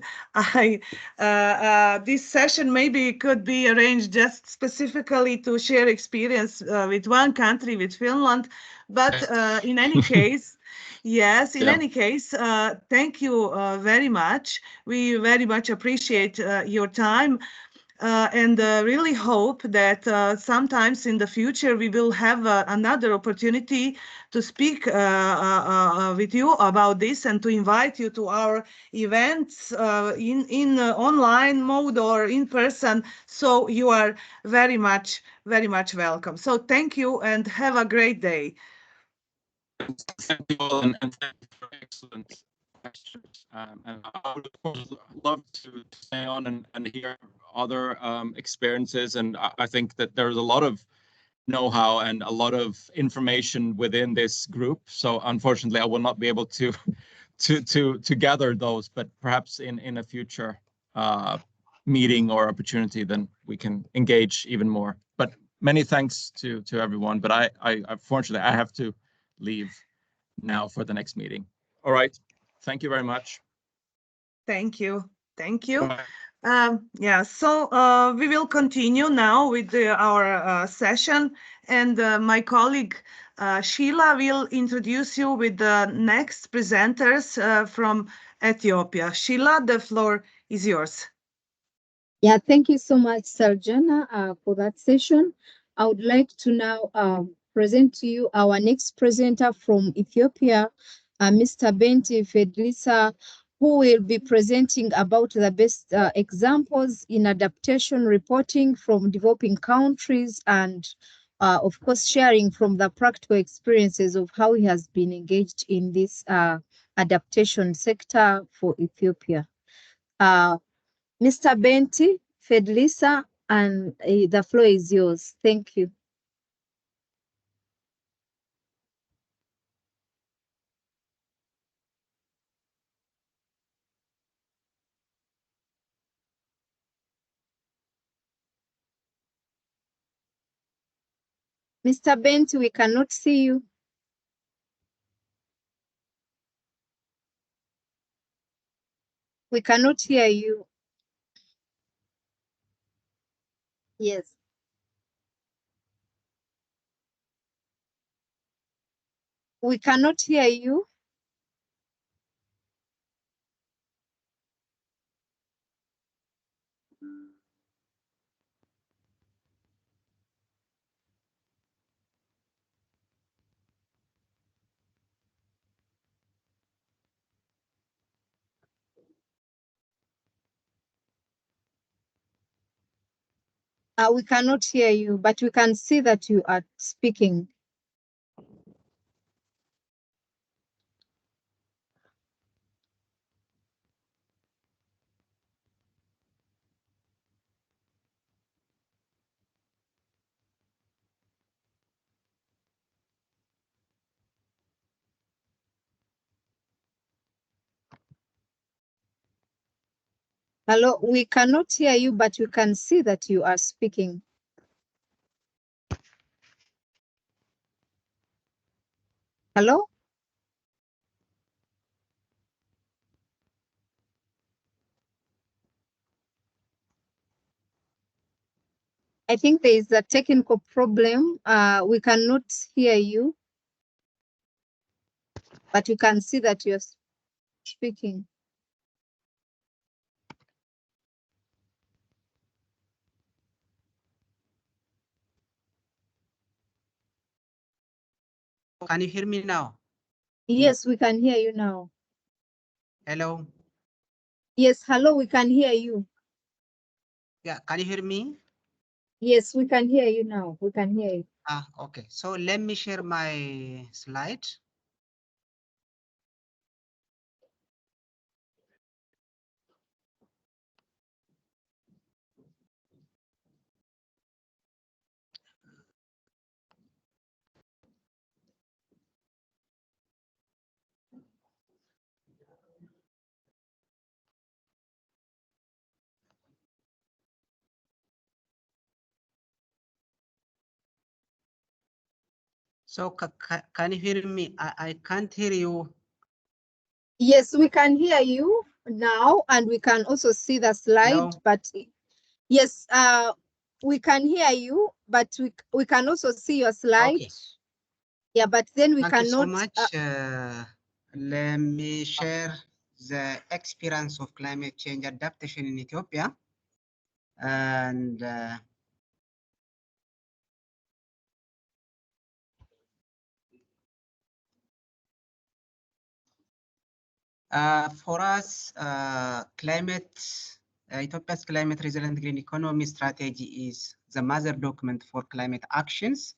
this session maybe could be arranged just specifically to share experience with one country, with Finland. But in any case, yes, in any case, thank you very much. We very much appreciate your time. And really hope that sometimes in the future we will have another opportunity to speak with you about this and to invite you to our events in online mode or in person. So you are very much welcome. So thank you and have a great day. Thank you all, and thank you for excellent questions. And I would, of course, love to stay on and hear other experiences. And I think that there's a lot of know-how and a lot of information within this group. So unfortunately, I will not be able to gather those, but perhaps in a future meeting or opportunity, then we can engage even more. But many thanks to everyone. But I unfortunately I have to leave now for the next meeting. All right. Thank you very much. Thank you. Thank you. Bye. Yeah, so we will continue now with our session, and my colleague Sheila will introduce you with the next presenters from Ethiopia. Sheila, the floor is yours. Yeah, thank you so much, Sarjana, for that session. I would like to now present to you our next presenter from Ethiopia, Mr. Benti Fedlisa, who will be presenting about the best examples in adaptation reporting from developing countries and, of course, sharing from the practical experiences of how he has been engaged in this adaptation sector for Ethiopia. Mr. Benti Fedlisa, and the floor is yours. Thank you. Mr. Benti, we cannot see you. We cannot hear you. Yes. We cannot hear you. We cannot hear you, but we can see that you are speaking. Hello, we cannot hear you, but we can see that you are speaking. Hello? I think there is a technical problem. We cannot hear you, but we can see that you're speaking. Can you hear me now? Yes, we can hear you now. Hello. Yes, hello, we can hear you. Yeah, can you hear me? Yes, we can hear you now. We can hear you. Okay. So let me share my slide. So can you hear me? I can't hear you. Yes, we can hear you now, and we can also see the slide. Hello? But yes, we can hear you, but we can also see your slide. Okay. Yeah, but then we Thank you so cannot. much. Let me share the experience of climate change adaptation in Ethiopia. And for us, Ethiopia's climate resilient green economy strategy is the mother document for climate actions.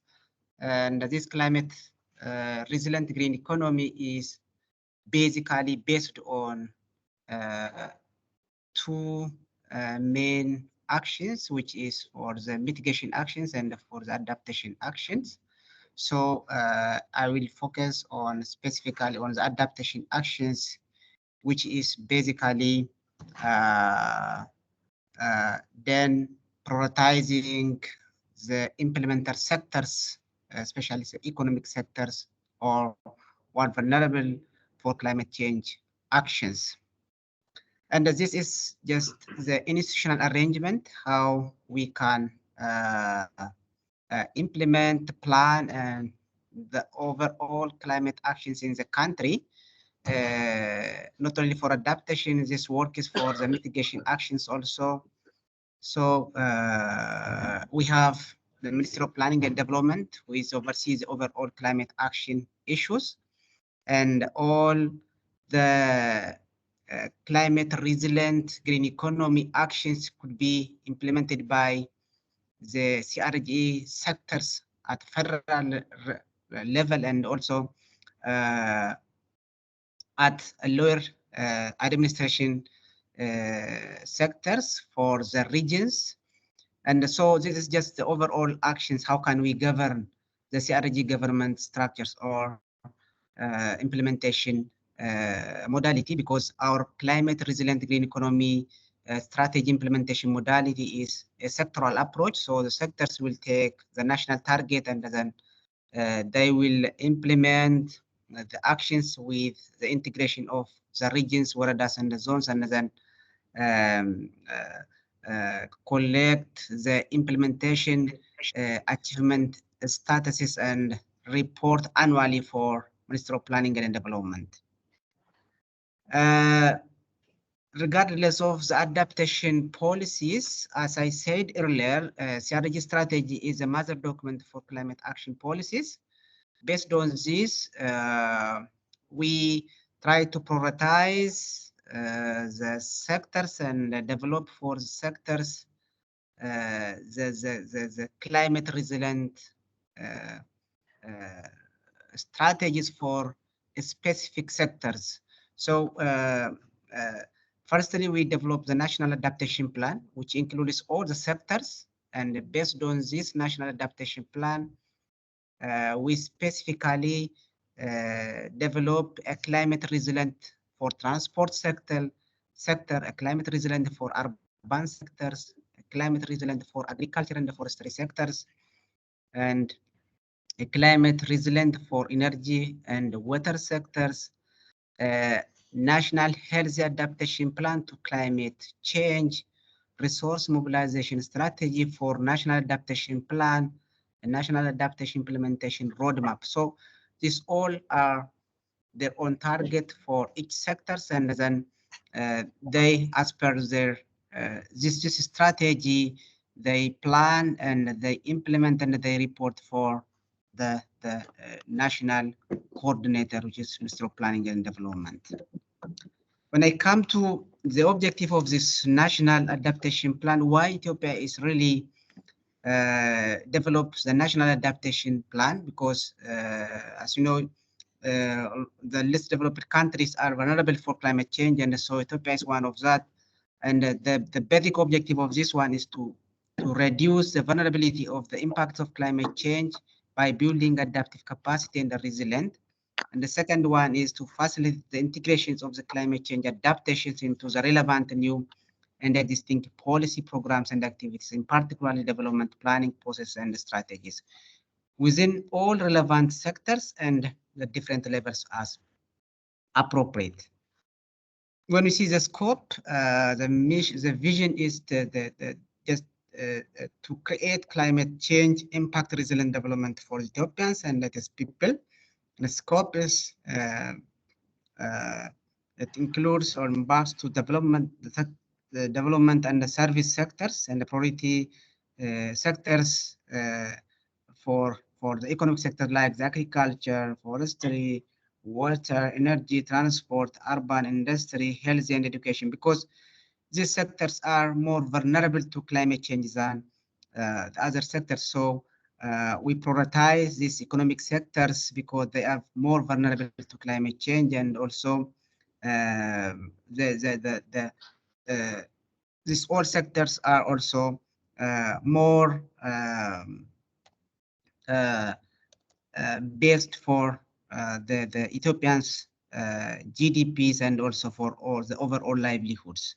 And this climate resilient green economy is basically based on two main actions, which is for the mitigation actions and for the adaptation actions. So I will focus on specifically on the adaptation actions, which is basically then prioritizing the implementer sectors, especially the economic sectors, or what vulnerable for climate change actions. And this is just the institutional arrangement, how we can implement, plan, and the overall climate actions in the country. Not only for adaptation, this work is for the mitigation actions also. So we have the Ministry of Planning and Development, who is oversees overall climate action issues, and all the climate resilient green economy actions could be implemented by the CRG sectors at federal level, and also at a lower administration sectors for the regions. And so this is just the overall actions. How can we govern the CRG government structures or implementation modality, because our climate resilient green economy strategy implementation modality is a sectoral approach. So the sectors will take the national target, and then they will implement the actions with the integration of the regions, waradas, and the zones, and then collect the implementation achievement statuses and report annually for Ministry of Planning and Development. Regardless of the adaptation policies, as I said earlier, CRG strategy is a mother document for climate action policies. Based on this, we try to prioritize the sectors and develop for the sectors the climate resilient strategies for specific sectors. So firstly, we developed the National Adaptation Plan, which includes all the sectors. And based on this National Adaptation Plan, we specifically develop a climate resilient for transport sector, a climate resilient for urban sectors, a climate resilient for agriculture and forestry sectors, and a climate resilient for energy and water sectors, national health adaptation plan to climate change, resource mobilization strategy for national adaptation plan, a national adaptation implementation roadmap. So these all are their own target for each sectors, and then they, as per their this strategy, they plan and they implement and they report for the national coordinator, which is Ministry of Planning and Development. When I come to the objective of this national adaptation plan, why Ethiopia is really develops the national adaptation plan, because as you know, the least developed countries are vulnerable for climate change, and so Ethiopia is one of that. And the basic objective of this one is to reduce the vulnerability of the impacts of climate change by building adaptive capacity and resilience. And the second one is to facilitate the integrations of the climate change adaptations into the relevant new and existing policy programs and activities, in particular development planning process and strategies. within all relevant sectors and the different levels as appropriate. When we see the scope, the vision is to create climate change impact resilient development for Ethiopians and its people. The scope is it includes or embarks to the development and the service sectors and the priority sectors for the economic sector like the agriculture, forestry, water, energy, transport, urban industry, health and education, because these sectors are more vulnerable to climate change than the other sectors. So we prioritize these economic sectors because they are more vulnerable to climate change, and also these all sectors are also more based for the Ethiopians' GDPs and also for all the overall livelihoods.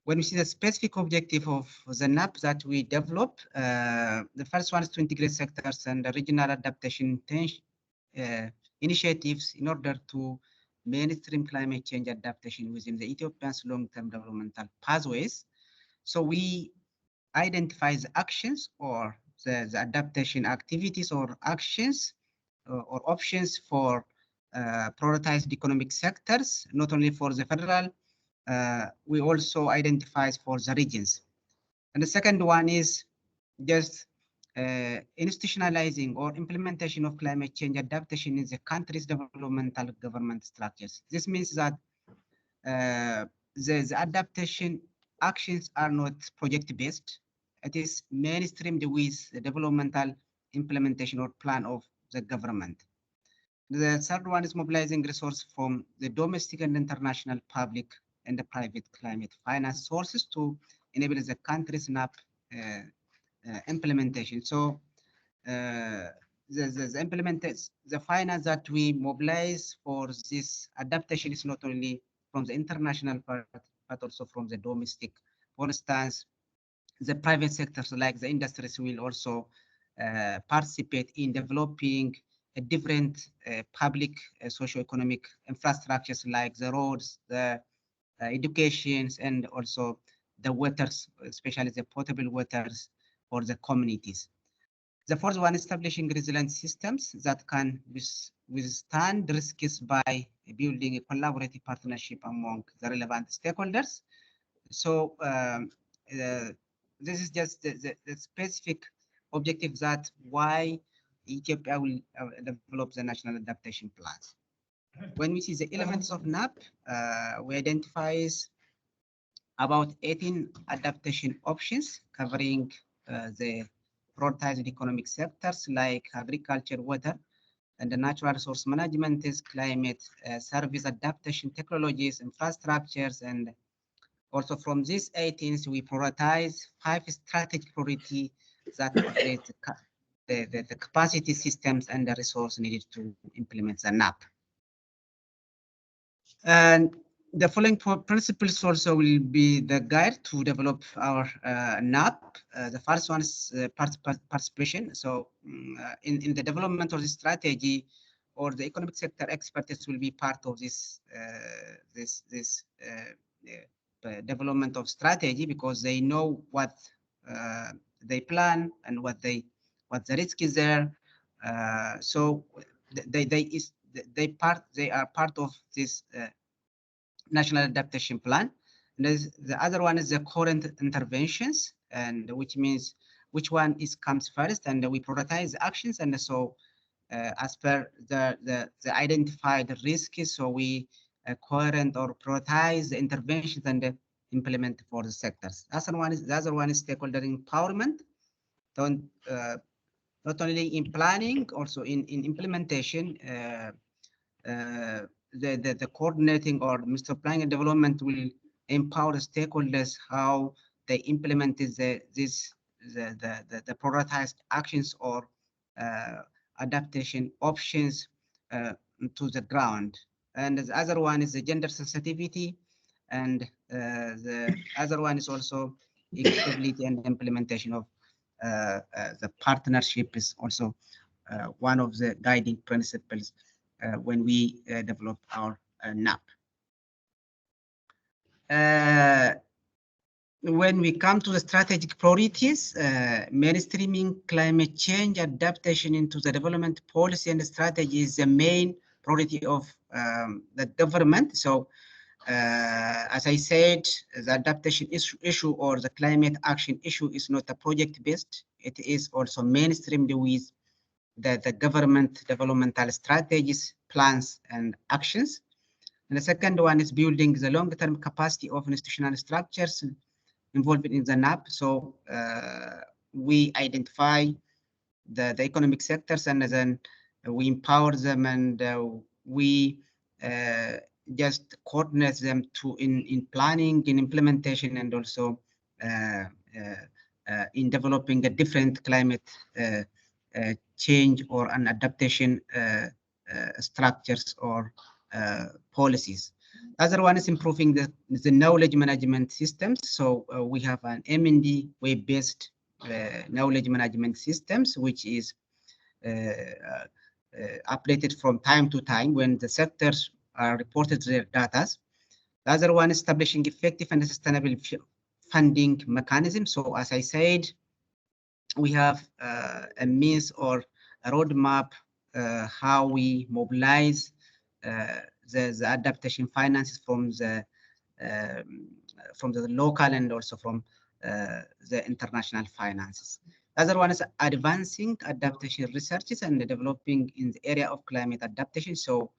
When we see the specific objective of the NAP that we develop, the first one is to integrate sectors and regional adaptation initiatives in order to mainstream climate change adaptation within the Ethiopian's long-term developmental pathways. So we identify the actions or the adaptation activities or actions or options for prioritized economic sectors, not only for the federal, we also identify for the regions. And the second one is just institutionalizing or implementation of climate change adaptation in the country's developmental government structures. This means that the adaptation actions are not project-based. It is mainstreamed with the developmental implementation or plan of the government. The third one is mobilizing resources from the domestic and international public and the private climate finance sources to enable the country's NAP implementation. So the finance that we mobilize for this adaptation is not only from the international part, but also from the domestic. For instance, the private sectors like the industries will also participate in developing a different public socio-economic infrastructures like the roads, the educations, and also the waters, especially the potable waters for the communities. The fourth one, establishing resilient systems that can withstand risks by building a collaborative partnership among the relevant stakeholders. So this is just the specific objective that why Ethiopia will develop the national adaptation plans. When we see the elements of NAP, we identify about 18 adaptation options covering the prioritized economic sectors like agriculture, water, and the natural resource management, is climate service adaptation technologies, infrastructures, and also from these 18, we prioritize 5 strategic priorities that address the capacity systems and the resource needed to implement the NAP. And the following principles also will be the guide to develop our NAP. The first one is participation. So in the development of this strategy, or the economic sector experts will be part of this development of strategy, because they know what they plan and what the risk is there. So they are part of this national adaptation plan. And the other one is the current interventions, and which means which one comes first, and we prioritize actions. And so as per the identified risks, so we coherent or prioritize the interventions and implement for the sectors. The other one is stakeholder empowerment. Not only in planning, also in implementation. The coordinating or Mr. Planning and Development will empower the stakeholders how they implement the prioritized actions or adaptation options to the ground. And the other one is the gender sensitivity, and the other one is also equitability and implementation of the partnership is also one of the guiding principles when we develop our NAP. When we come to the strategic priorities, mainstreaming climate change adaptation into the development policy and strategy is the main priority of the government. So, as I said, the adaptation issue or the climate action issue is not a project-based. It is also mainstreamed with the government developmental strategies, plans, and actions. And the second one is building the long-term capacity of institutional structures involved in the NAP. So we identify the economic sectors and then we empower them and we just coordinate them to in planning, in implementation, and also in developing a different climate change or an adaptation structures or policies. Other one is improving the knowledge management systems. So we have an M&D web-based knowledge management systems, which is updated from time to time when the sectors are reported their data. The other one is establishing effective and sustainable funding mechanism. So as I said, we have a means or a roadmap how we mobilize the adaptation finances from the local and also from the international finances. Other one is advancing adaptation researches and developing in the area of climate adaptation. So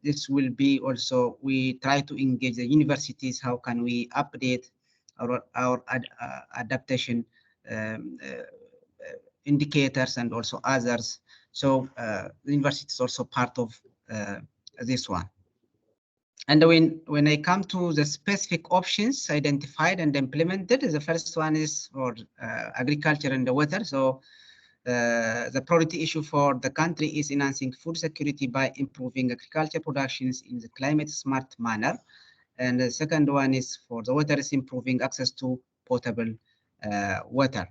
this will be also, we try to engage the universities. How can we update our adaptation indicators and also others? So the university is also part of this one. And when I come to the specific options identified and implemented, the first one is for agriculture and the water. So the priority issue for the country is enhancing food security by improving agriculture productions in the climate smart manner. And the second one is for the water is improving access to potable water.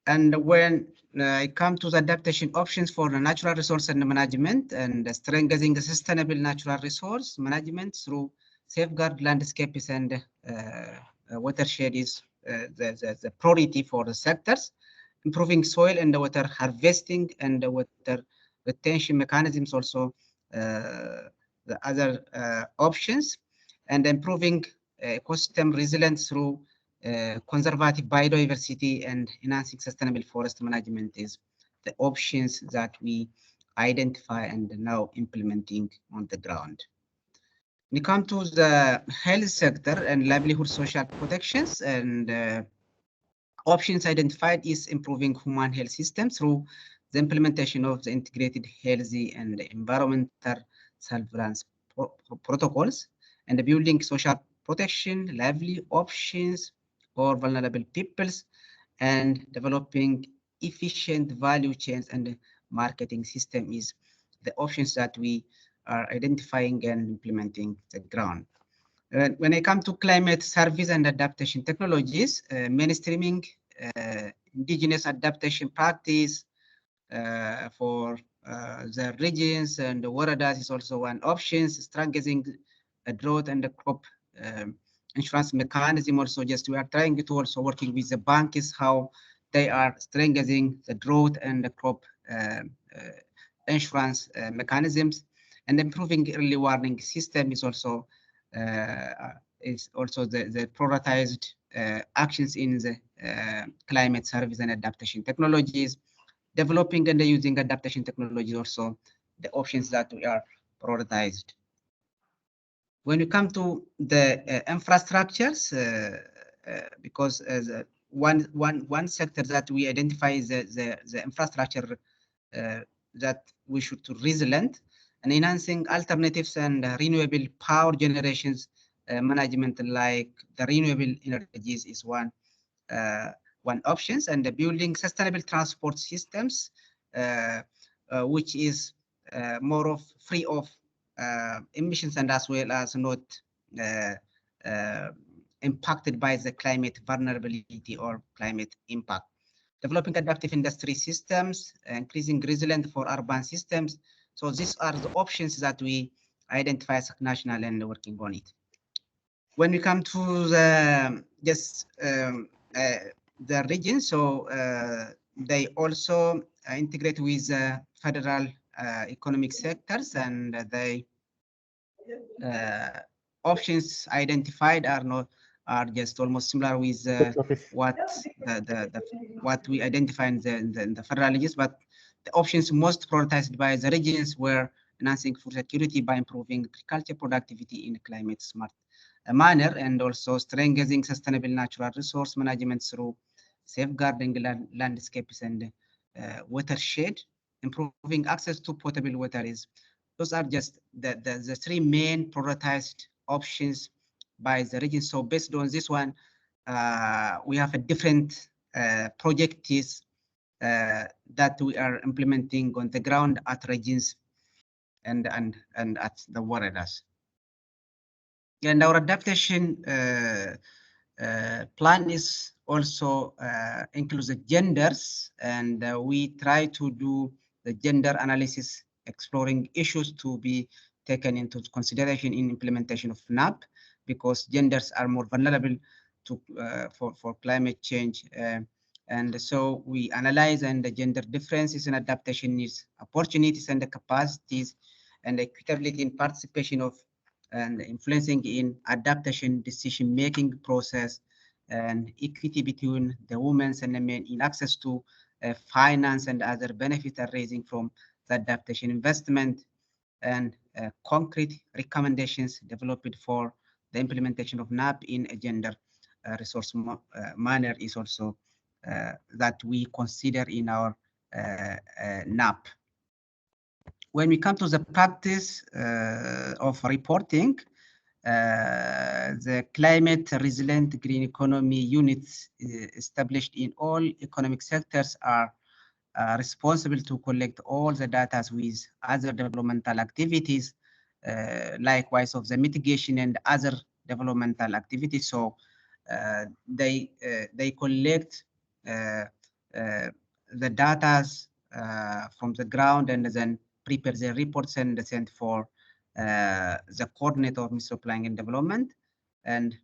And when I come to the adaptation options for the natural resource and management and strengthening the sustainable natural resource management through safeguard landscapes and watershed is the priority for the sectors. Improving soil and water harvesting and water retention mechanisms also the other options, and improving ecosystem resilience through conservative biodiversity and enhancing sustainable forest management is the options that we identify and now implementing on the ground. We come to the health sector and livelihood social protections, and options identified is improving human health systems through the implementation of the integrated healthy and environmental surveillance protocols, and the building social protection, lively options for vulnerable peoples, and developing efficient value chains and marketing system is the options that we are identifying and implementing the ground. When I come to climate service and adaptation technologies, mainstreaming indigenous adaptation practice for the regions and the waradas is also one option. Strengthening the drought and the crop insurance mechanism also, just we are trying to also working with the banks how they are strengthening the drought and the crop insurance mechanisms, and improving early warning system is also the prioritized actions in the climate service and adaptation technologies. Developing and using adaptation technologies also the options that we are prioritized. When we come to the infrastructures, because one sector that we identify is the infrastructure that we should to resilient, and enhancing alternatives and renewable power generations management, like the renewable energies is one options, and the building sustainable transport systems, which is more of free of emissions and as well as not impacted by the climate vulnerability or climate impact. developing adaptive industry systems, increasing resilience for urban systems. So these are the options that we identify as national and working on it. When we come to the the region, so they also integrate with federal economic sectors, and they options identified are just almost similar with what we identify in the federal regions, but the options most prioritized by the regions were enhancing food security by improving agriculture productivity in a climate smart manner, and also strengthening sustainable natural resource management through safeguarding landscapes and watershed, improving access to potable water. Those are just the three main prioritized options by the region. So based on this one, we have a different projects that we are implementing on the ground at regions and at the borders. And our adaptation plan is also includes the genders, and we try to do the gender analysis, exploring issues to be taken into consideration in implementation of NAP, because genders are more vulnerable to for climate change. And so we analyze and the gender differences in adaptation needs, opportunities and the capacities, and equitability in participation of and influencing in adaptation decision-making process, and equity between the women and the men in access to finance and other benefits arising from the adaptation investment, and concrete recommendations developed for the implementation of NAP in a gender resource manner is also that we consider in our NAP. When we come to the practice of reporting, the climate resilient green economy units established in all economic sectors are responsible to collect all the data with other developmental activities, likewise of the mitigation and other developmental activities. So they collect the data from the ground and then prepare the reports and send for the coordinator of Ministry of Planning and Development. And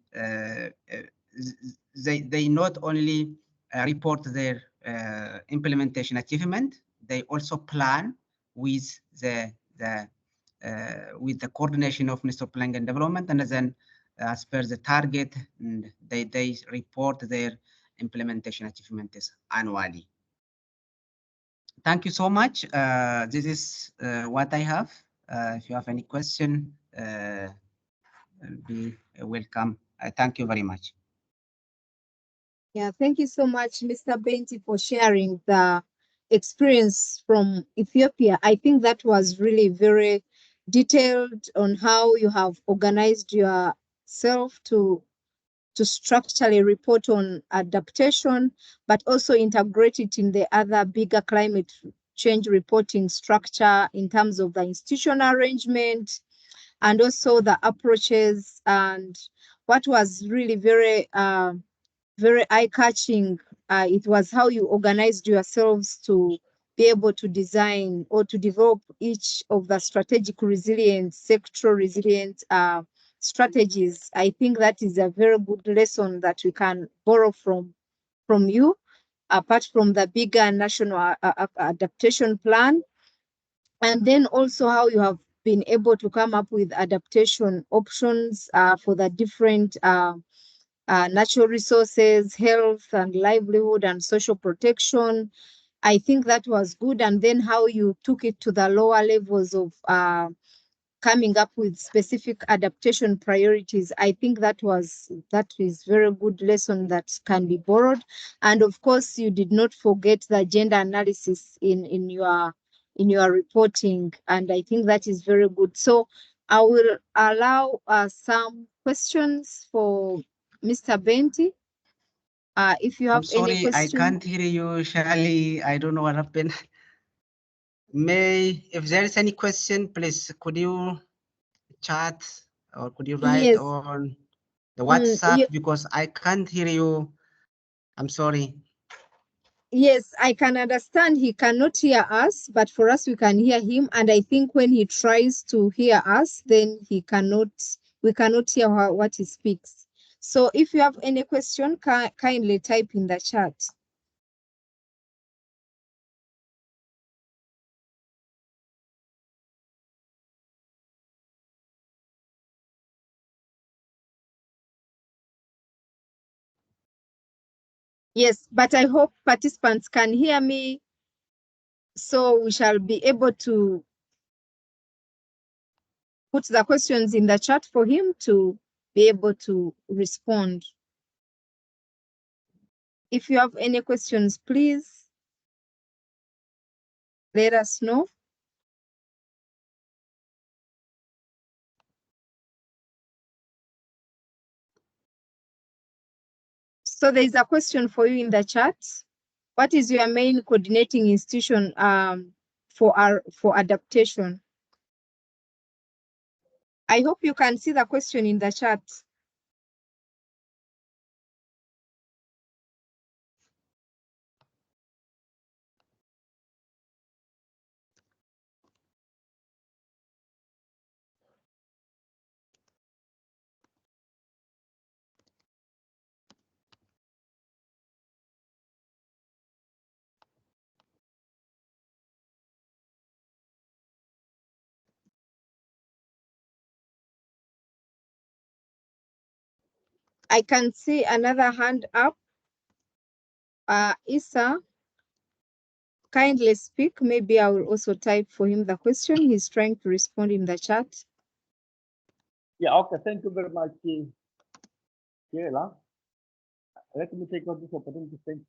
they not only report their implementation achievement, they also plan with the coordination of Ministry of Planning and Development, and then as per the target, and they report their implementation achievements annually. Thank you so much. This is what I have. If you have any question, be welcome. Thank you very much. Yeah, thank you so much, Mr. Benti, for sharing the experience from Ethiopia. I think that was really very detailed on how you have organized yourself to structurally report on adaptation, but also integrate it in the other bigger climate change reporting structure in terms of the institutional arrangement and also the approaches. And what was really very eye-catching, it was how you organized yourselves to be able to design or to develop each of the strategic resilience, sectoral resilience strategies. I think that is a very good lesson that we can borrow from you, apart from the bigger national adaptation plan. And then also how you have been able to come up with adaptation options for the different natural resources, health and livelihood and social protection. I think that was good. And then how you took it to the lower levels of coming up with specific adaptation priorities. I think that is very good lesson that can be borrowed. And of course, you did not forget the gender analysis in your reporting, and I think that is very good. So I will allow some questions for Mr. Benti. If you have any questions. I can't hear you, Shirley. I don't know what happened. If there is any question, please, could you chat or could you write on the WhatsApp, because I can't hear you. I'm sorry. Yes, I can understand he cannot hear us, but for us, we can hear him. And I think when he tries to hear us, then we cannot hear what he speaks. So if you have any question, kindly type in the chat. Yes, but I hope participants can hear me, so we shall be able to put the questions in the chat for him to be able to respond. If you have any questions, please let us know. So there is a question for you in the chat. What is your main coordinating institution for adaptation? I hope you can see the question in the chat. I can see another hand up. Issa, kindly speak. Maybe I will also type for him the question. He's trying to respond in the chat. Yeah, okay, thank you very much, Kayla. Let me take this opportunity to thank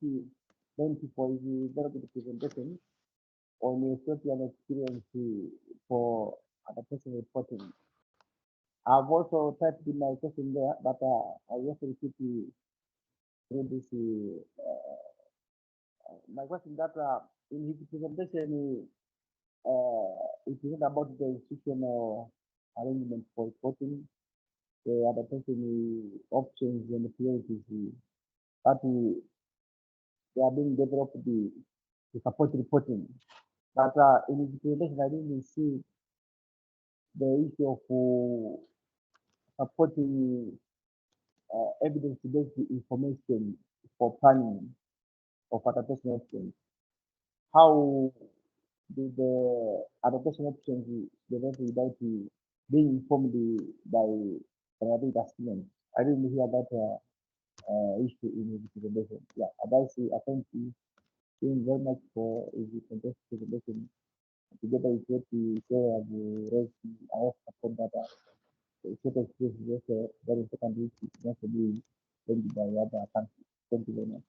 you for the very good presentation on your Ethiopian experience for adaptation reporting. I've also typed in my question there, but I also received through this. My question that in his presentation, it is about the institutional arrangement for reporting, the adaptation options and priorities that they are being developed to support reporting. But in his presentation, I didn't see the issue of supporting evidence-based information for planning of adaptation options. How do the adaptation options develop without being informed by vulnerability assessment? I didn't hear that issue in his presentation. Yeah, I thank you very much for his fantastic presentation. Together with what you say, I've raised, I also support that sort of space is also very important issue not to be changed by other countries. Thank you very much.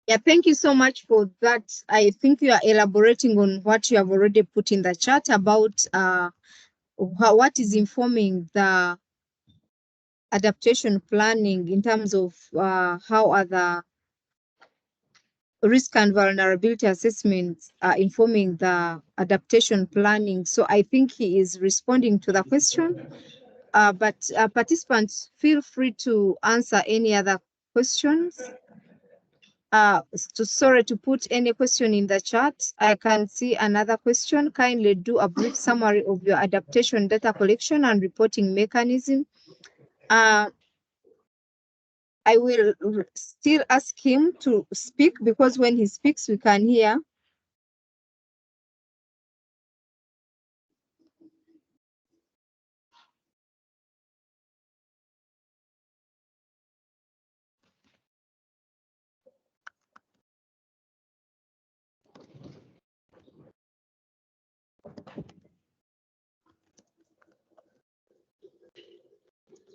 Yeah, thank you so much for that. I think you are elaborating on what you have already put in the chat about what is informing the adaptation planning in terms of how are the risk and vulnerability assessments are informing the adaptation planning. So I think he is responding to the question. But participants, feel free to answer any other questions. Sorry to put any question in the chat. I can see another question. Kindly do a brief summary of your adaptation data collection and reporting mechanism. I will still ask him to speak because when he speaks, we can hear.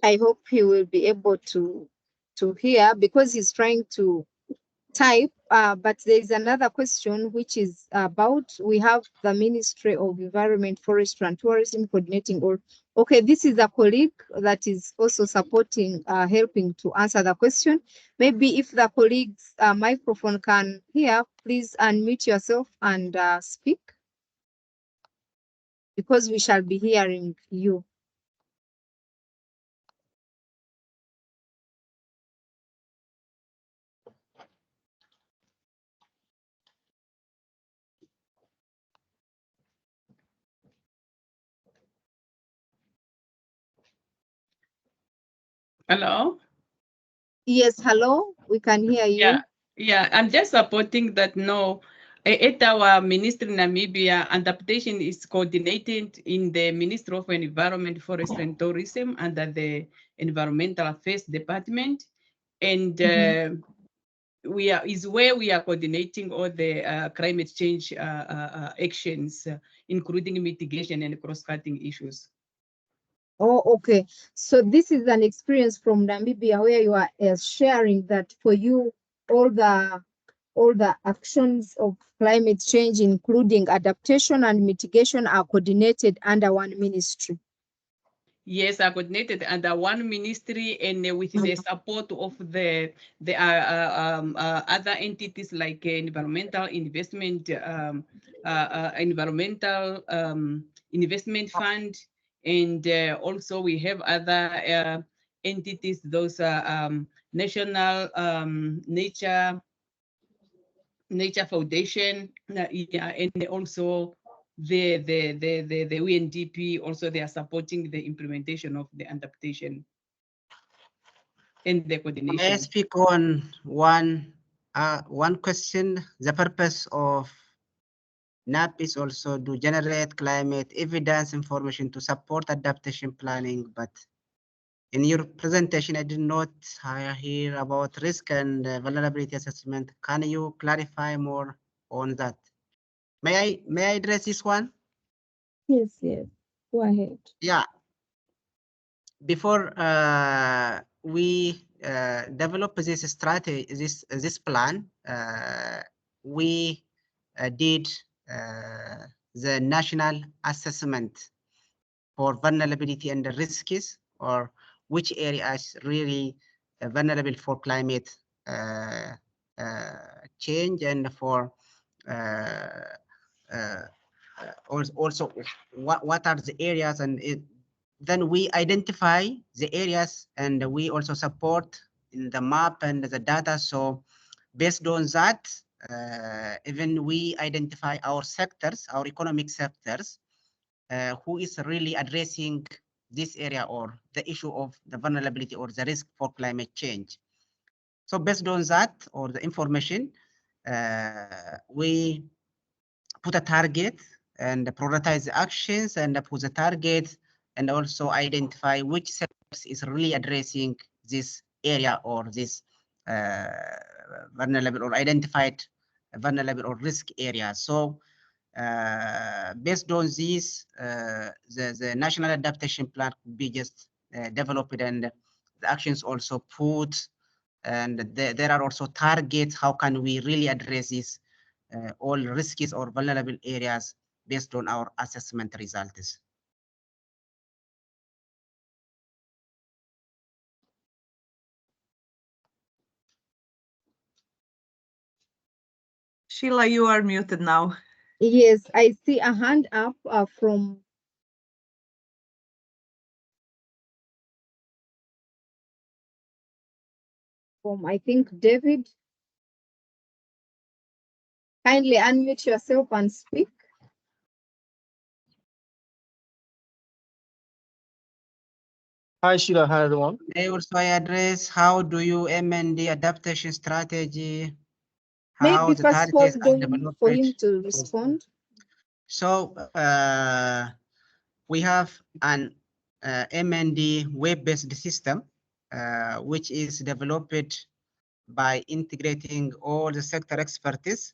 I hope he will be able to hear because he's trying to type. But there is another question which is about, we have the Ministry of Environment, Forestry and Tourism coordinating all. Okay, this is a colleague that is also supporting, helping to answer the question. Maybe if the colleague's microphone can hear, please unmute yourself and speak, because we shall be hearing you. Hello? Yes, hello, we can hear you. Yeah, I'm just supporting that. No, at our ministry in Namibia, adaptation is coordinated in the Ministry of Environment, Forestry and Tourism under the Environmental Affairs Department. And is where we are coordinating all the climate change actions, including mitigation and cross-cutting issues. Oh, okay. So this is an experience from Namibia where you are sharing that for you, all the actions of climate change, including adaptation and mitigation, are coordinated under one ministry. Yes, are coordinated under one ministry and with the support of the other entities like environmental investment, investment fund, and also we have other entities. Those are national nature foundation, yeah, and also the UNDP also, they are supporting the implementation of the adaptation and the coordination. May I speak on one question? The purpose of NAP is also to generate climate evidence information to support adaptation planning, but in your presentation, I did not hear about risk and vulnerability assessment. Can you clarify more on that? May I address this one? Yes, go ahead. Yeah. Before we develop this strategy, this plan, we did the national assessment for vulnerability and the risks, or which areas really vulnerable for climate change, and for also what are the areas, and then we identify the areas, and we also support in the map and the data. So based on that, even we identify our sectors, our economic sectors, who is really addressing this area or the issue of the vulnerability or the risk for climate change. So based on that or the information, we put a target and prioritize the actions and put the target, and also identify which sectors is really addressing this area or this vulnerable or identified vulnerable or risk area. So based on this, the national adaptation plan could be just developed, and the actions also put, and there are also targets. How can we really address this all risks or vulnerable areas based on our assessment results? Sheila, you are muted now. Yes, I see a hand up from I think David. Kindly unmute yourself and speak. Hi, Sheila. Hi, everyone. May also I address how do you amend the adaptation strategy? Maybe first hold on for him to respond. So we have an MND web-based system, which is developed by integrating all the sector expertise,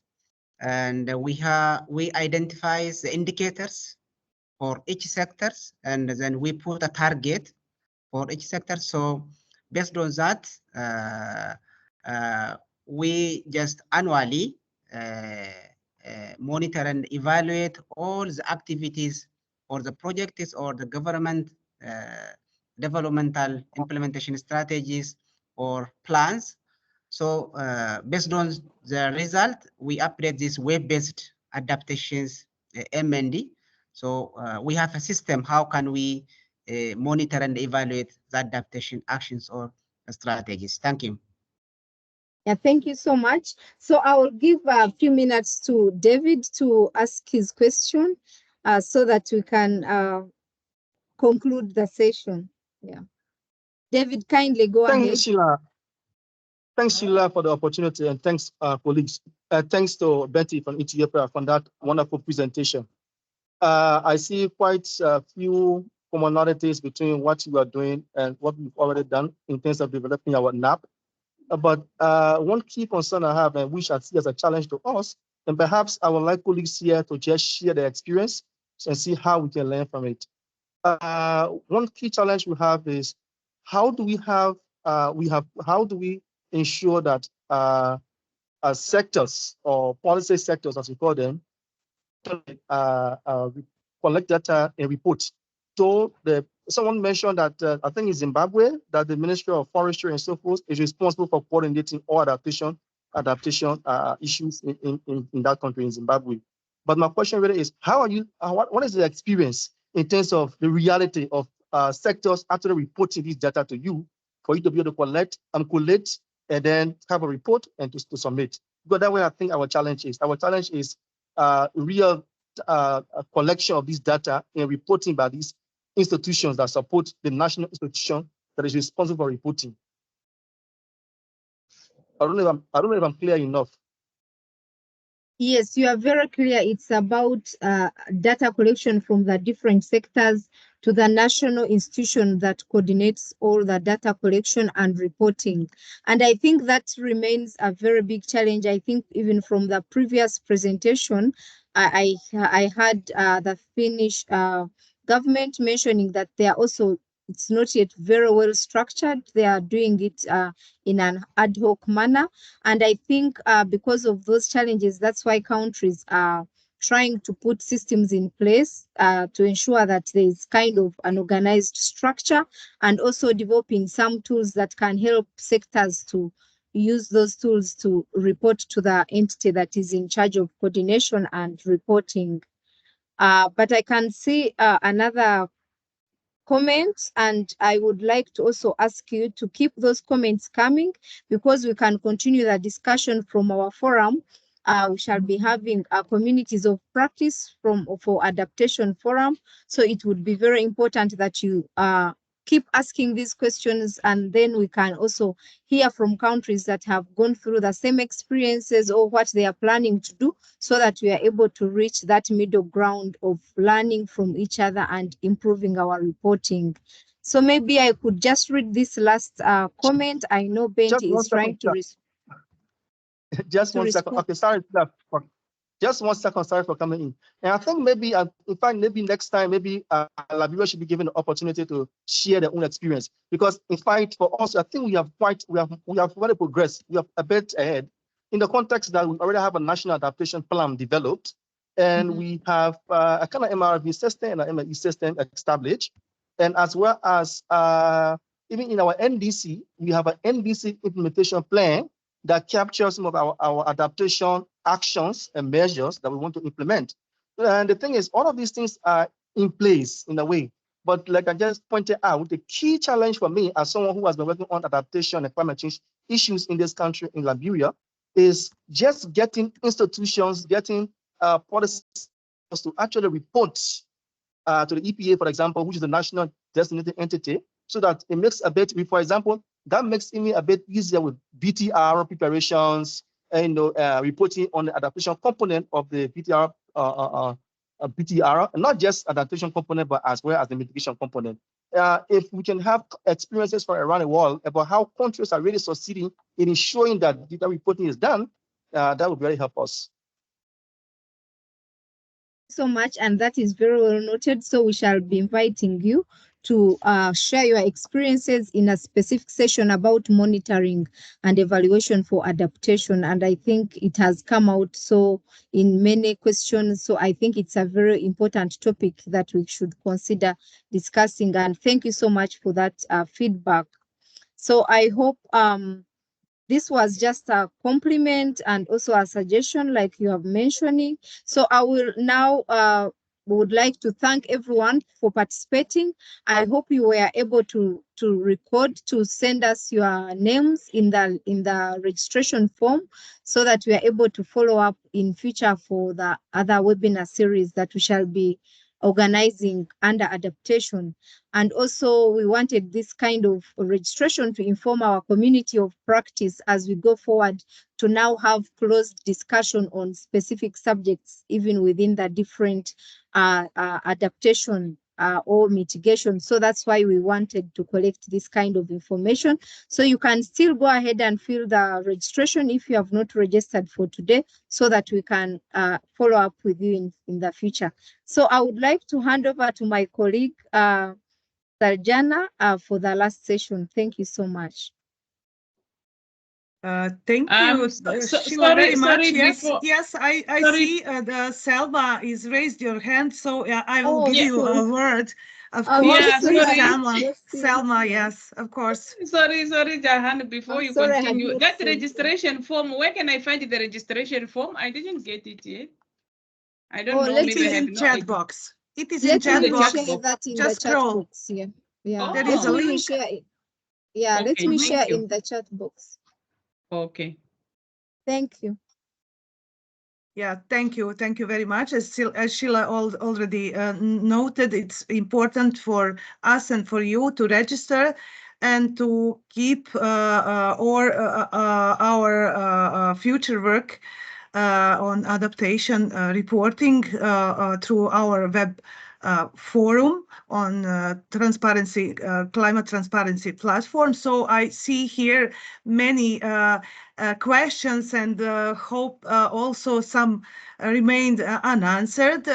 and we identify the indicators for each sectors, and then we put a target for each sector. So based on that, we just annually monitor and evaluate all the activities or the projects or the government developmental implementation strategies or plans. So based on the result, we update this web-based adaptations MND. So we have a system. How can we monitor and evaluate the adaptation actions or strategies? Thank you. Yeah, thank you so much. So I will give a few minutes to David to ask his question so that we can conclude the session. Yeah. David, kindly go Thank ahead. you, Sheila. Thanks, Sheila, for the opportunity, and thanks, colleagues. Thanks to Betty from Ethiopia for that wonderful presentation. I see quite a few commonalities between what you are doing and what we've already done in terms of developing our NAP. But one key concern I have, and which I see as a challenge to us, and perhaps I would like colleagues here to just share their experience and see how we can learn from it. One key challenge we have is how do we ensure that sectors or policy sectors, as we call them, collect data and report. So someone mentioned that I think in Zimbabwe that the Ministry of Forestry and so forth is responsible for coordinating all adaptation issues in that country, in Zimbabwe. But my question really is, what is the experience in terms of the reality of sectors actually reporting this data to you for you to be able to collect and collate and then have a report and to submit? Because that way I think our challenge is real collection of this data and reporting by these institutions that support the national institution that is responsible for reporting. I don't know if I'm clear enough. Yes, you are very clear. It's about data collection from the different sectors to the national institution that coordinates all the data collection and reporting. And I think that remains a very big challenge. I think even from the previous presentation, I had the Finnish government mentioning that they are also, it's not yet very well structured. They are doing it in an ad hoc manner. And I think because of those challenges, that's why countries are trying to put systems in place to ensure that there is kind of an organized structure, and also developing some tools that can help sectors to use those tools to report to the entity that is in charge of coordination and reporting. But I can see another comments, and I would like to also ask you to keep those comments coming, because we can continue the discussion from our forum. We shall be having communities of practice for adaptation forum. So it would be very important that you keep asking these questions, and then we can also hear from countries that have gone through the same experiences or what they are planning to do, so that we are able to reach that middle ground of learning from each other and improving our reporting. So maybe I could just read this last comment. I know Benti is trying to respond. Just 1 second. Okay, sorry. Just 1 second. Sorry for coming in. And I think maybe, in fact, maybe next time, maybe Liberia should be given the opportunity to share their own experience. Because in fact, for us, I think we have already progressed. We are a bit ahead in the context that we already have a national adaptation plan developed, and we have a kind of MRV system and an MRE system established, and as well as even in our NDC, we have an NDC implementation plan that captures some of our adaptation actions and measures that we want to implement. And the thing is, all of these things are in place in a way. But like I just pointed out, the key challenge for me as someone who has been working on adaptation and climate change issues in this country, in Liberia, is just getting institutions, getting policies to actually report to the EPA, for example, which is the national designated entity, so that it makes a bit, for example, that makes it a bit easier with BTR preparations and reporting on the adaptation component of the BTR, and not just adaptation component, but as well as the mitigation component. If we can have experiences from around the world about how countries are really succeeding in ensuring that data reporting is done, that would really help us. So much, and that is very well noted. So we shall be inviting you to share your experiences in a specific session about monitoring and evaluation for adaptation. And I think it has come out so in many questions. So I think it's a very important topic that we should consider discussing. And thank you so much for that feedback. So I hope this was just a compliment and also a suggestion, like you have mentioning. So I will now would like to thank everyone for participating. I hope you were able to record, to send us your names in the registration form, so that we are able to follow up in future for the other webinar series that we shall be organizing under adaptation. And also we wanted this kind of registration to inform our community of practice as we go forward to now have close discussion on specific subjects, even within the different adaptation or mitigation. So that's why we wanted to collect this kind of information. So you can still go ahead and fill the registration if you have not registered for today, so that we can follow up with you in the future. So I would like to hand over to my colleague, Sarjana, for the last session. Thank you so much. Thank you, Sheila, very much. Yes, yes, I see the Selma is raised your hand, so I will give you a word. Of course, please, Selma, yes, of course. Sorry, Jahan, before you continue, that registration form, where can I find the registration form? I didn't get it yet. I don't know. Maybe it is in chat box. It is in chat box. Just scroll. Yeah, there is a link. Yeah, let me share in the chat box. Okay. Thank you. Yeah, thank you. Thank you very much. As Sheila already noted, it's important for us and for you to register and to keep our future work on adaptation reporting through our web forum on climate transparency platform. So I see here many questions, and hope also some remained unanswered.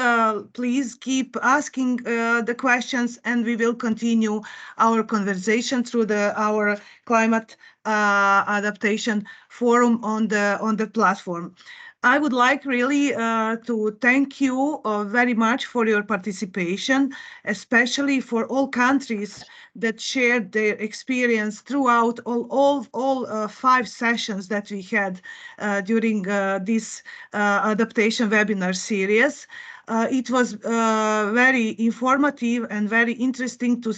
Please keep asking the questions, and we will continue our conversation through our climate adaptation forum on the platform. I would like really to thank you very much for your participation, especially for all countries that shared their experience throughout all 5 sessions that we had during this adaptation webinar series. It was very informative and very interesting to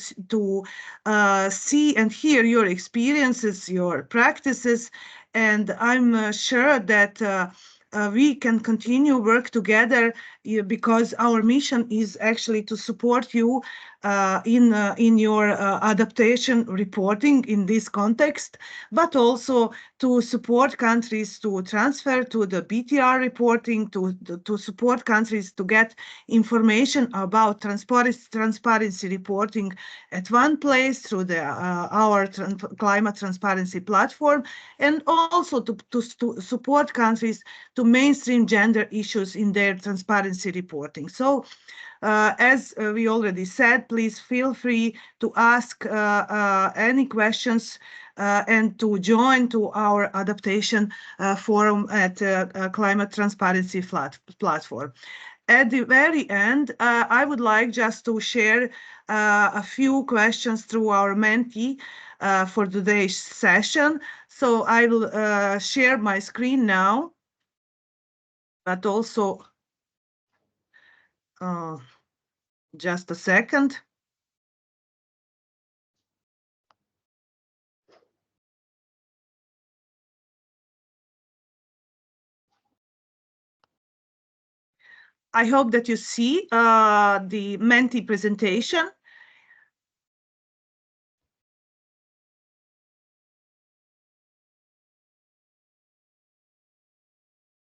see and hear your experiences, your practices, and I'm sure that we can continue work together because our mission is actually to support you in your adaptation reporting in this context, but also to support countries to transfer to the BTR reporting, to support countries to get information about transparency reporting at one place through our climate transparency platform, and also to support countries to mainstream gender issues in their transparency reporting. So as we already said, please feel free to ask any questions and to join to our adaptation forum at Climate Transparency Platform. At the very end, I would like just to share a few questions through our Menti for today's session. So I will share my screen now, but also just a second. I hope that you see the Menti presentation.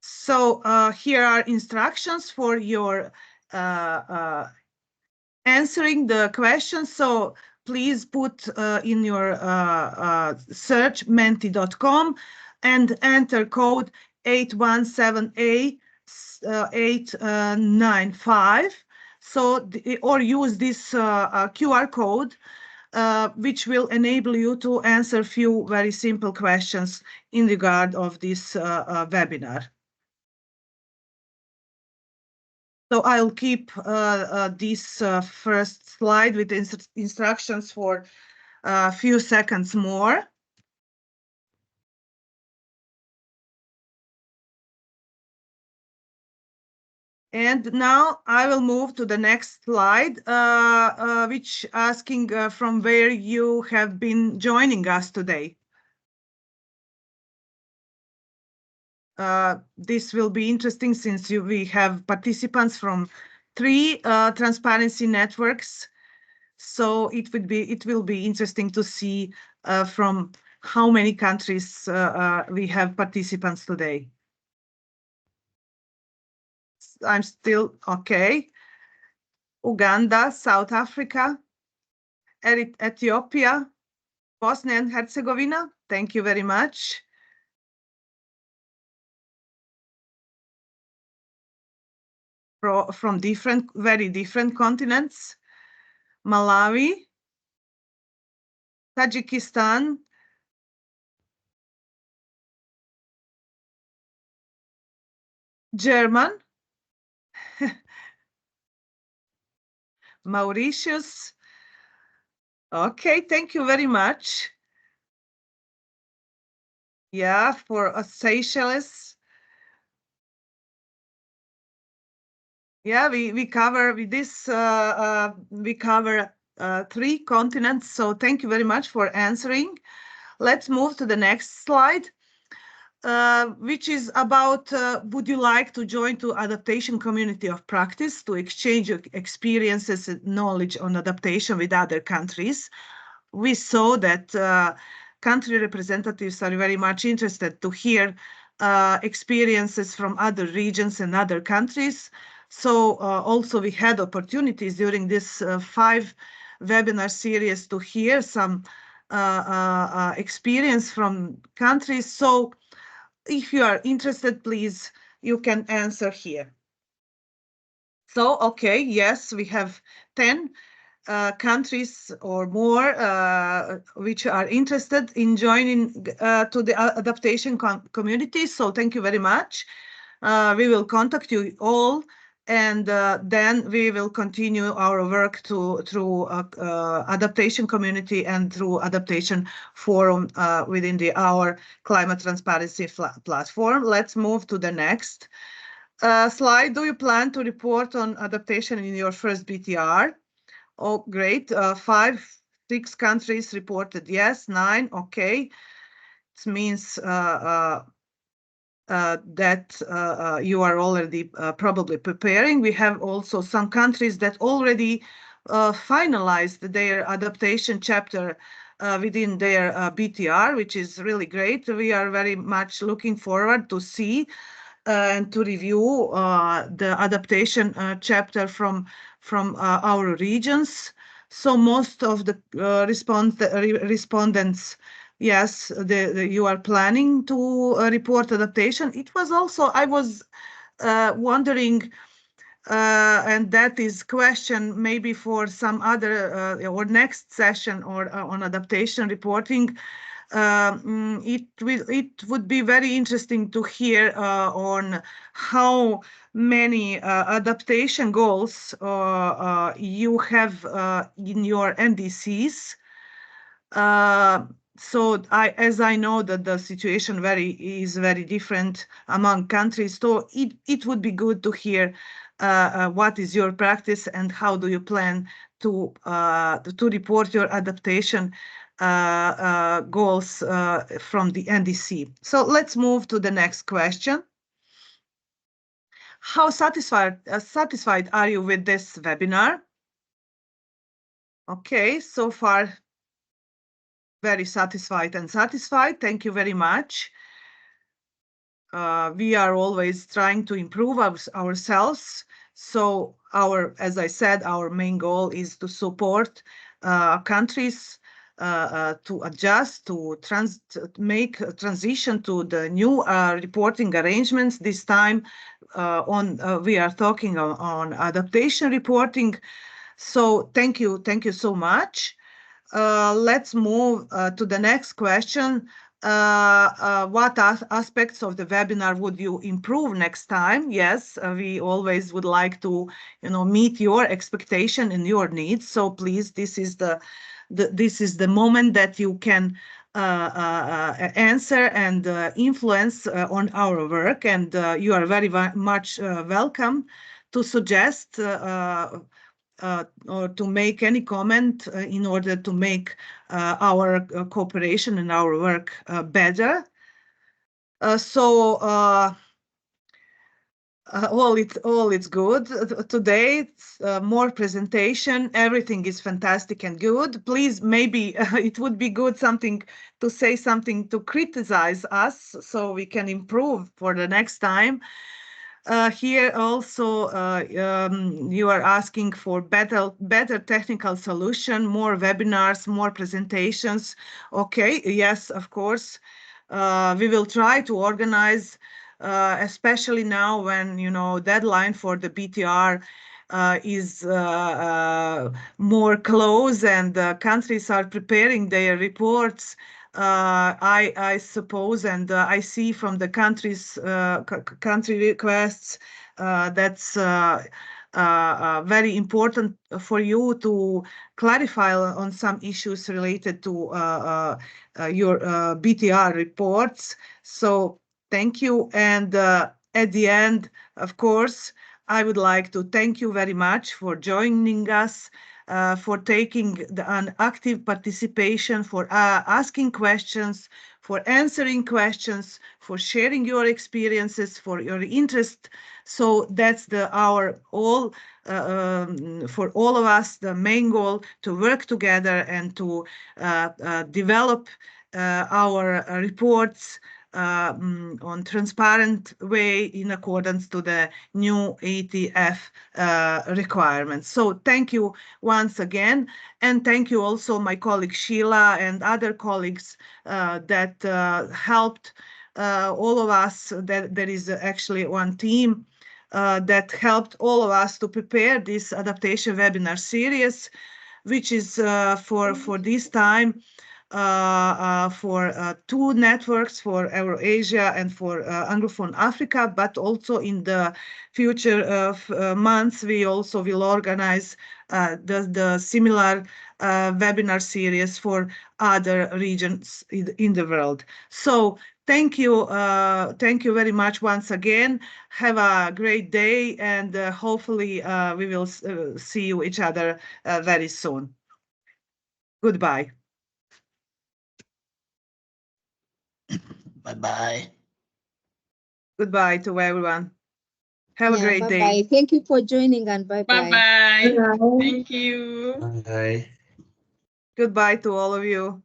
So here are instructions for your answering the questions. So please put in your search menti.com and enter code 817A895. So or use this QR code, which will enable you to answer few very simple questions in regard of this webinar. So I'll keep this first slide with instructions for a few seconds more. And now I will move to the next slide, which asking from where you have been joining us today. This will be interesting since we have participants from 3 transparency networks. So it will be interesting to see from how many countries we have participants today. I'm still okay. Uganda, South Africa, Ethiopia, Bosnia and Herzegovina. Thank you very much. From very different continents. Malawi, Tajikistan, German, Mauritius. Okay, thank you very much. Yeah, for Seychelles. Yeah, we cover with this. We cover 3 continents. So thank you very much for answering. Let's move to the next slide, which is about would you like to join to adaptation community of practice to exchange your experiences and knowledge on adaptation with other countries? We saw that country representatives are very much interested to hear experiences from other regions and other countries. So also we had opportunities during this 5 webinar series to hear some experience from countries. So if you are interested, please, you can answer here. So, okay, yes, we have 10 countries or more which are interested in joining to the adaptation community. So thank you very much. We will contact you all, and then we will continue our work through adaptation community and through adaptation forum within our climate transparency platform. Let's move to the next slide. Do you plan to report on adaptation in your first BTR? Oh, great. 5, 6 countries reported yes, 9. Okay. It means that you are already probably preparing. We have also some countries that already finalized their adaptation chapter within their BTR, which is really great. We are very much looking forward to see and to review the adaptation chapter from our regions. So most of the respondents, yes, you are planning to report adaptation. It was also, I was wondering, and that is question maybe for some other or next session or on adaptation reporting. It would be very interesting to hear on how many adaptation goals you have in your NDCs. So as I know that the situation is very different among countries, so it would be good to hear what is your practice and how do you plan to report your adaptation goals from the NDC. So let's move to the next question. How satisfied are you with this webinar? Okay, so far very satisfied and satisfied. Thank you very much. We are always trying to improve ourselves. So as I said, our main goal is to support countries to adjust, to make a transition to the new reporting arrangements. This time we are talking on adaptation reporting. So thank you so much. Let's move to the next question. What aspects of the webinar would you improve next time? Yes, we always would like to, meet your expectation and your needs. So please, this is the moment that you can answer and influence on our work, and you are very much welcome to suggest or to make any comment in order to make our cooperation and our work better. So All it's good. Today, it's, more presentation. Everything is fantastic and good. Please, maybe it would be good something to say something to criticize us so we can improve for the next time. Here also, you are asking for better technical solution, more webinars, more presentations. Okay, yes, of course. We will try to organize, especially now when, deadline for the BTR is more close and countries are preparing their reports. I suppose, and I see from the countries country requests, that's very important for you to clarify on some issues related to your BTR reports. So thank you. And at the end, of course, I would like to thank you very much for joining us, for taking an active participation, for asking questions, for answering questions, for sharing your experiences, for your interest. So that's our all, for all of us, the main goal to work together and to develop our reports on transparent way in accordance to the new ETF requirements. So thank you once again, and thank you also my colleague Sheila and other colleagues that helped all of us. There is actually one team that helped all of us to prepare this adaptation webinar series, which is for this time for two networks, for Eurasia and for Anglophone Africa, but also in the future months, we also will organize the similar webinar series for other regions in the world. So thank you very much once again. Have a great day, and hopefully we will see you each other very soon. Goodbye. Bye-bye. Goodbye to everyone. Have a great day. Bye-bye. Thank you for joining, and bye-bye. Bye-bye. Thank you. Bye. Goodbye to all of you.